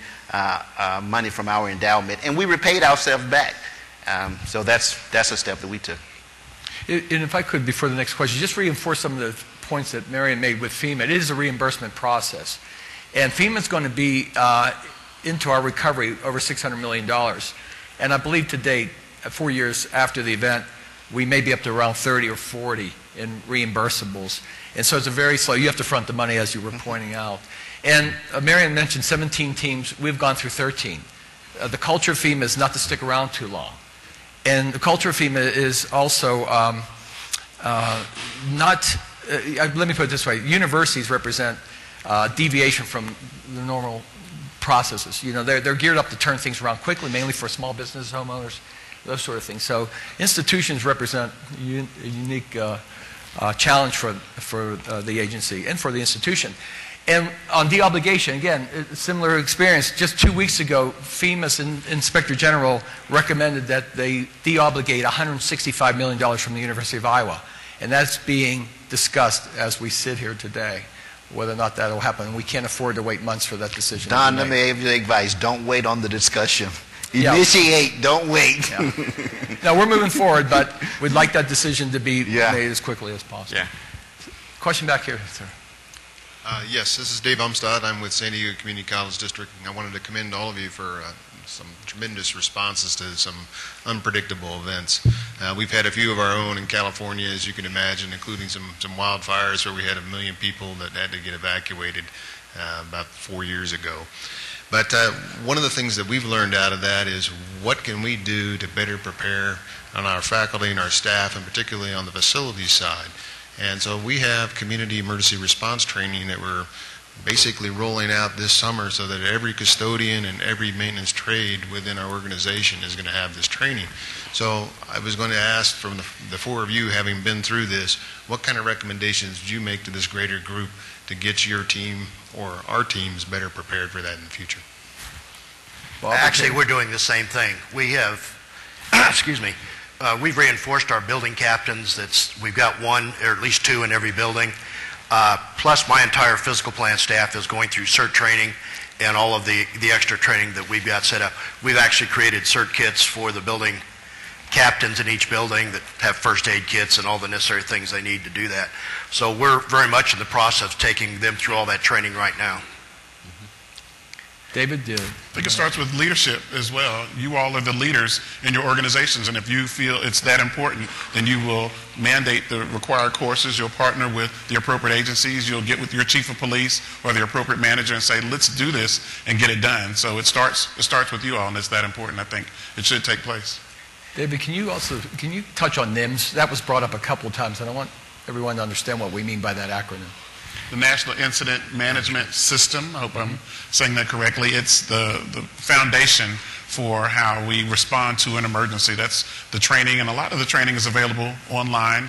money from our endowment, and we repaid ourselves back. So that's a step that we took. And if I could, before the next question, just reinforce some of the points that Marion made with FEMA. It is a reimbursement process. And FEMA's going to be into our recovery over $600 million. And I believe to date, 4 years after the event, we may be up to around 30 or 40 in reimbursables. And so it's a very slow, you have to front the money as you were pointing out. And Marion mentioned 17 teams. We've gone through 13. The culture of FEMA is not to stick around too long. And the culture of FEMA is also let me put it this way. Universities represent deviation from the normal processes. You know, they're geared up to turn things around quickly, mainly for small business owners, those sort of things. So institutions represent a unique challenge for the agency and for the institution. And on deobligation, again, a similar experience. Just 2 weeks ago, FEMA's Inspector General recommended that they deobligate $165 million from the University of Iowa. And that's being discussed as we sit here today, whether or not that will happen. And we can't afford to wait months for that decision. Don, let me give you advice. Don't wait on the discussion. Initiate, don't wait. Yeah. Now, we're moving forward, but we'd like that decision to be made as quickly as possible. Yeah. Question back here, sir. Yes, this is Dave Umstad. I'm with San Diego Community College District. And I wanted to commend all of you for some tremendous responses to some unpredictable events. We've had a few of our own in California, as you can imagine, including some wildfires where we had 1 million people that had to get evacuated about 4 years ago. But one of the things that we've learned out of that is what can we do to better prepare on our faculty and our staff, and particularly on the facilities side. And so we have community emergency response training that we're basically rolling out this summer so that every custodian and every maintenance trade within our organization is going to have this training. So I was going to ask from the four of you, having been through this, what kind of recommendations did you make to this greater group to get your team or our teams better prepared for that in the future? Well, actually, we're doing the same thing. We have, excuse me, we've reinforced our building captains. We've got one, or at least two in every building. Plus my entire physical plant staff is going through CERT training and all of the extra training that we've got set up. We've actually created CERT kits for the building captains in each building that have first aid kits and all the necessary things they need to do that. So we're very much in the process of taking them through all that training right now. David, I think it starts with leadership as well. You all are the leaders in your organizations, and if you feel it's that important, then you will mandate the required courses. You'll partner with the appropriate agencies. You'll get with your chief of police or the appropriate manager and say, let's do this and get it done. So it starts with you all, and it's that important. I think it should take place. David, can you touch on NIMS? That was brought up a couple of times, and I want everyone to understand what we mean by that acronym. The National Incident Management System, I hope I'm saying that correctly. It's the foundation for how we respond to an emergency. That's the training, and a lot of the training is available online.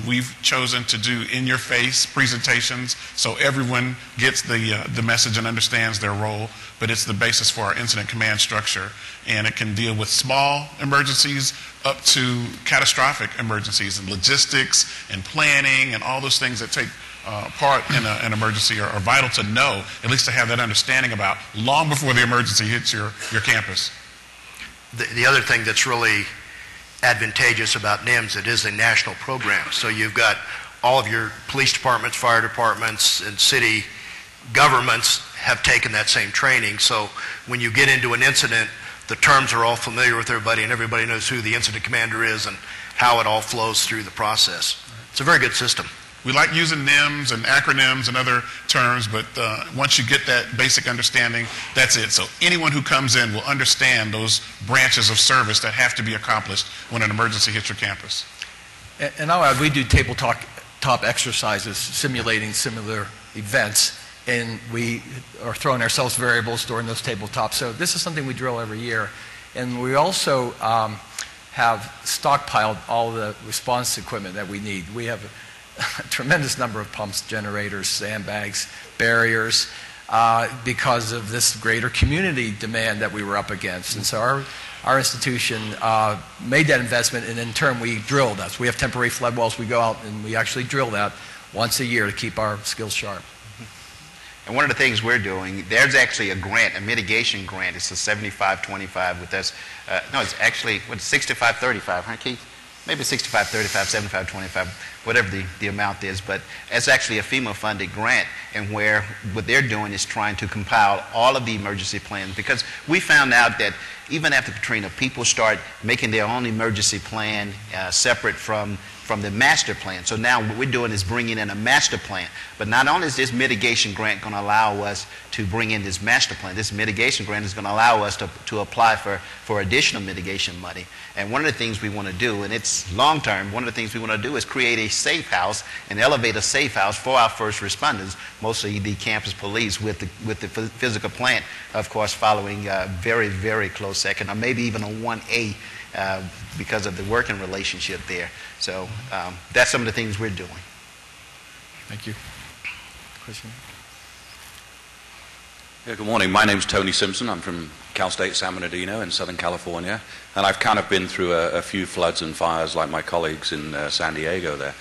We've chosen to do in-your-face presentations so everyone gets the message and understands their role, but it's the basis for our incident command structure, and it can deal with small emergencies up to catastrophic emergencies, and logistics and planning and all those things that take part in an emergency are vital to know, at least to have that understanding about long before the emergency hits your campus. The other thing that's really advantageous about NIMS, it is a national program. So you've got all of your police departments, fire departments, and city governments have taken that same training. So when you get into an incident, the terms are all familiar with everybody, and everybody knows who the incident commander is and how it all flows through the process. It's a very good system. We like using NIMS and acronyms and other terms, but once you get that basic understanding, that's it. So anyone who comes in will understand those branches of service that have to be accomplished when an emergency hits your campus. And I'll add, we do tabletop exercises simulating similar events, and we are throwing ourselves variables during those tabletops. So this is something we drill every year. And we also have stockpiled all the response equipment that we need. We have a tremendous number of pumps, generators, sandbags, barriers, because of this greater community demand that we were up against. And so our institution made that investment, and in turn we drilled that. So we have temporary flood wells. We go out and we actually drill that once a year to keep our skills sharp. And one of the things we're doing, there's actually a grant, a mitigation grant. It's a 75-25 with us. No, it's actually, 65-35, huh, Keith? Maybe 65-35, 75-25, whatever the amount is. But it's actually a FEMA-funded grant, and where what they're doing is trying to compile all of the emergency plans. Because we found out that even after Katrina, people start making their own emergency plan separate from the master plan. So now what we're doing is bringing in a master plan. But not only is this mitigation grant going to allow us to bring in this master plan, this mitigation grant is going to allow us to apply for additional mitigation money. And one of the things we want to do, and it's long term, one of the things we want to do is create a safe house and elevate a safe house for our first responders, mostly the campus police, with the physical plant, of course, following very, very close second, or maybe even a 1A because of the working relationship there. So that's some of the things we're doing. Thank you. Question? Yeah, good morning. My name's Tony Simpson. I'm from Cal State San Bernardino in Southern California, and I've kind of been through a few floods and fires like my colleagues in San Diego there.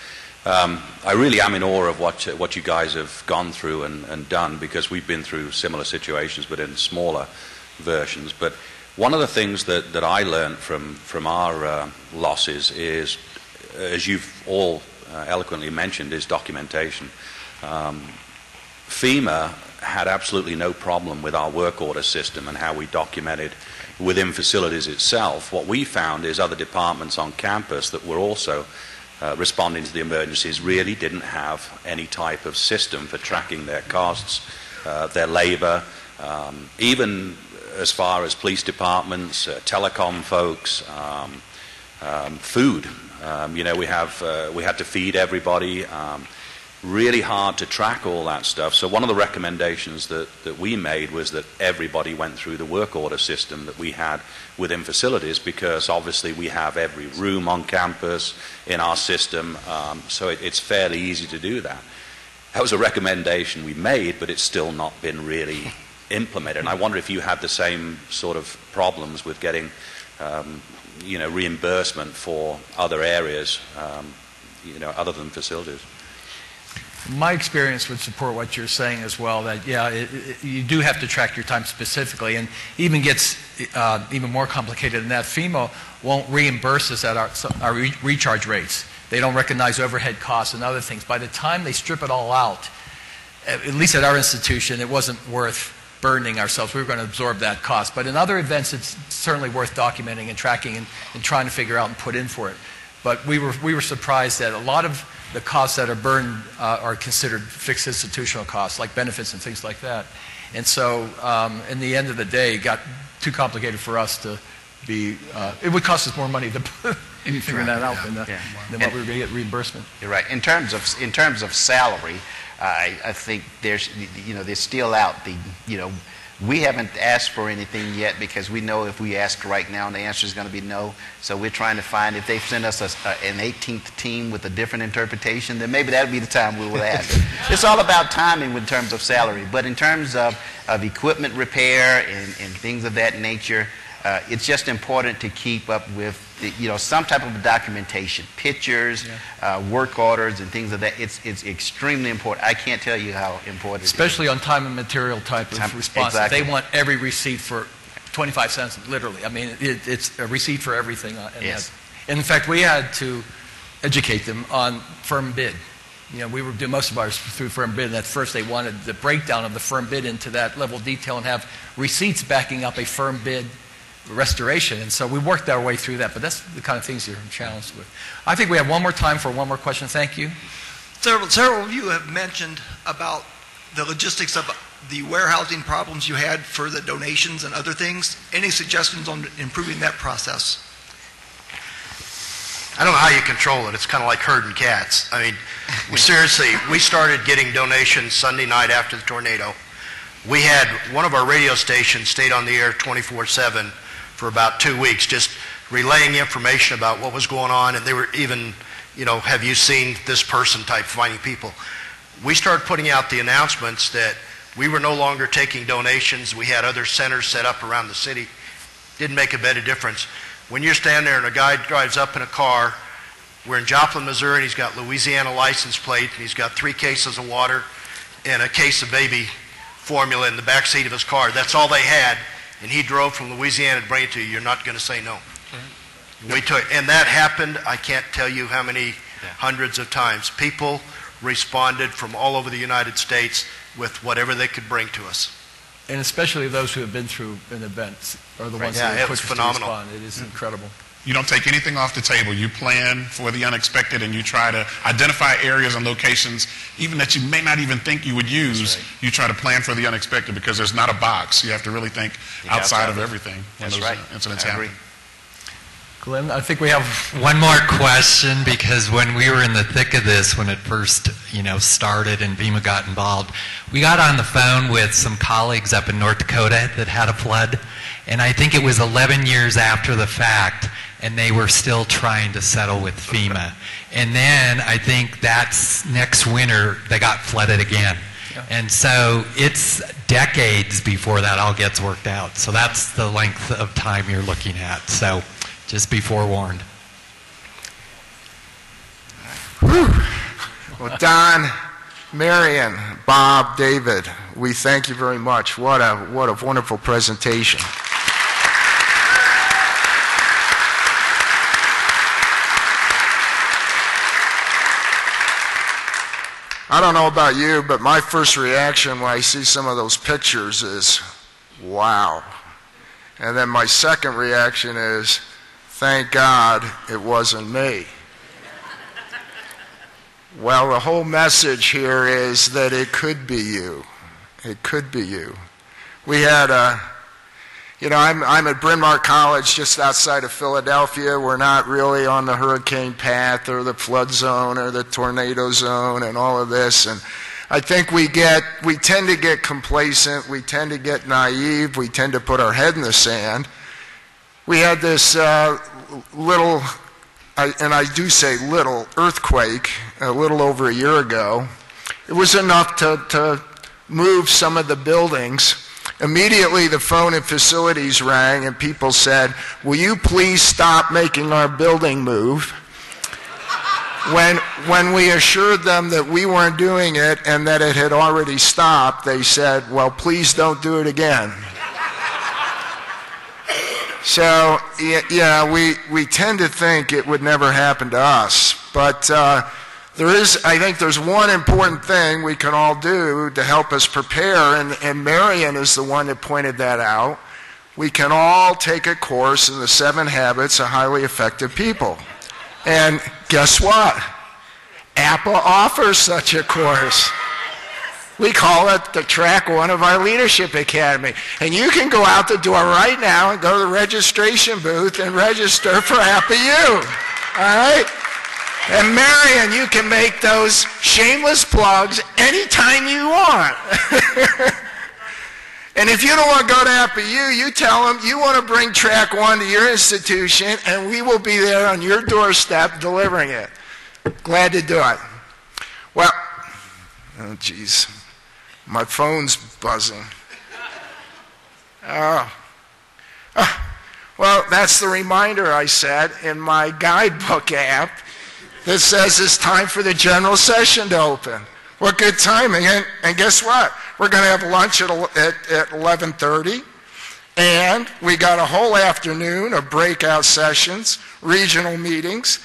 I really am in awe of what you guys have gone through and done, because we've been through similar situations but in smaller versions. But one of the things that I learned from our losses is, as you've all eloquently mentioned, is documentation. FEMA had absolutely no problem with our work order system and how we documented within facilities itself. What we found is other departments on campus that were also responding to the emergencies really didn't have any type of system for tracking their costs, their labor, even as far as police departments, telecom folks, food. We had to feed everybody. Really hard to track all that stuff. So one of the recommendations that we made was that everybody went through the work order system that we had within facilities, because obviously we have every room on campus in our system, so it's fairly easy to do that. That was a recommendation we made, but it's still not been really implemented. And I wonder if you had the same sort of problems with getting reimbursement for other areas, other than facilities. My experience would support what you're saying as well, that, you do have to track your time specifically, and even gets even more complicated than that. FEMA won't reimburse us at our recharge rates. They don't recognize overhead costs and other things. By the time they strip it all out, at least at our institution, it wasn't worth burdening ourselves. We were going to absorb that cost. But in other events, it's certainly worth documenting and tracking and trying to figure out and put in for it. But we were surprised that a lot of the costs that are burned are considered fixed institutional costs, like benefits and things like that. And so, in the end of the day, it got too complicated for us to be. It would cost us more money to figure that out than what we were going to get reimbursement. You're right. In terms of salary, I think there's still out we haven't asked for anything yet, because we know if we ask right now, the answer is going to be no. So we're trying to find, if they send us an 18th team with a different interpretation, then maybe that'll be the time we will ask. It's all about timing in terms of salary. But in terms of equipment repair and things of that nature, it's just important to keep up with some type of documentation, pictures, work orders, and things of that. It's extremely important. I can't tell you how important it is. Especially on time and material type of response. Exactly. They want every receipt for 25 cents, literally. I mean, it's a receipt for everything. Yes. In fact, we had to educate them on firm bid. We were doing most of ours through firm bid, and at first they wanted the breakdown of the firm bid into that level of detail and have receipts backing up a firm bid restoration, and so we worked our way through that, but that's the kind of things you're challenged with. I think we have one more time for one more question. Thank you. Several of you have mentioned about the logistics of the warehousing problems you had for the donations and other things. Any suggestions on improving that process? I don't know how you control it. It's kind of like herding cats. I mean, seriously, we started getting donations Sunday night after the tornado. We had one of our radio stations stayed on the air 24/7 for about 2 weeks, just relaying information about what was going on, and they were even, have you seen this person type finding people. We started putting out the announcements that we were no longer taking donations. We had other centers set up around the city, didn't make a bit of difference. When you're standing there and a guy drives up in a car, we're in Joplin, Missouri, and he's got Louisiana license plate, and he's got 3 cases of water and a case of baby formula in the back seat of his car. That's all they had, and he drove from Louisiana to bring it to you. You're not going to say no. And that happened, I can't tell you how many hundreds of times. People responded from all over the United States with whatever they could bring to us. And especially those who have been through an event are the ones that are quickest to respond. It is incredible. You don't take anything off the table. You plan for the unexpected, and you try to identify areas and locations, even that you may not even think you would use. Right. You try to plan for the unexpected because there's not a box. You have to really think outside of everything when those incidents happen. Glenn, I think we have one more question, because when we were in the thick of this, when it first started and FEMA got involved, we got on the phone with some colleagues up in North Dakota that had a flood, and I think it was 11 years after the fact, and they were still trying to settle with FEMA. And then I think that's next winter they got flooded again. Yeah. And so it's decades before that all gets worked out. So that's the length of time you're looking at. So just be forewarned. Whew. Well, Don, Marion, Bob, David, we thank you very much. What a wonderful presentation. I don't know about you, but my first reaction when I see some of those pictures is, wow. And then my second reaction is, thank God it wasn't me. Well, the whole message here is that it could be you. It could be you. We had I'm at Bryn Mawr College just outside of Philadelphia. We're not really on the hurricane path or the flood zone or the tornado zone and all of this. And I think we tend to get complacent. We tend to get naive. We tend to put our head in the sand. We had this little, and I do say little, earthquake a little over a year ago. It was enough to move some of the buildings. Immediately the phone and facilities rang and people said, will you please stop making our building move? When we assured them that we weren't doing it and that it had already stopped, they said, well, please don't do it again. So, yeah, we tend to think it would never happen to us. But I think there's one important thing we can all do to help us prepare, and Marion is the one that pointed that out. We can all take a course in the 7 Habits of Highly Effective People. And guess what? APPA offers such a course. We call it the Track 1 of our Leadership Academy. And you can go out the door right now and go to the registration booth and register for APPA-U. All right? And Marion, you can make those shameless plugs anytime you want. And if you don't want to go to APPA-U, you tell them you want to bring Track 1 to your institution, and we will be there on your doorstep delivering it. Glad to do it. Well, oh, geez. My phone's buzzing. Well, that's the reminder I set in my guidebook app that says it's time for the general session to open. What good timing. And guess what? We're going to have lunch at 11:30. And we got a whole afternoon of breakout sessions, regional meetings.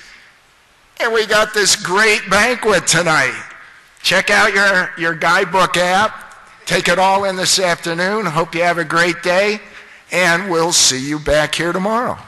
And we got this great banquet tonight. Check out your guidebook app. Take it all in this afternoon. Hope you have a great day. And we'll see you back here tomorrow.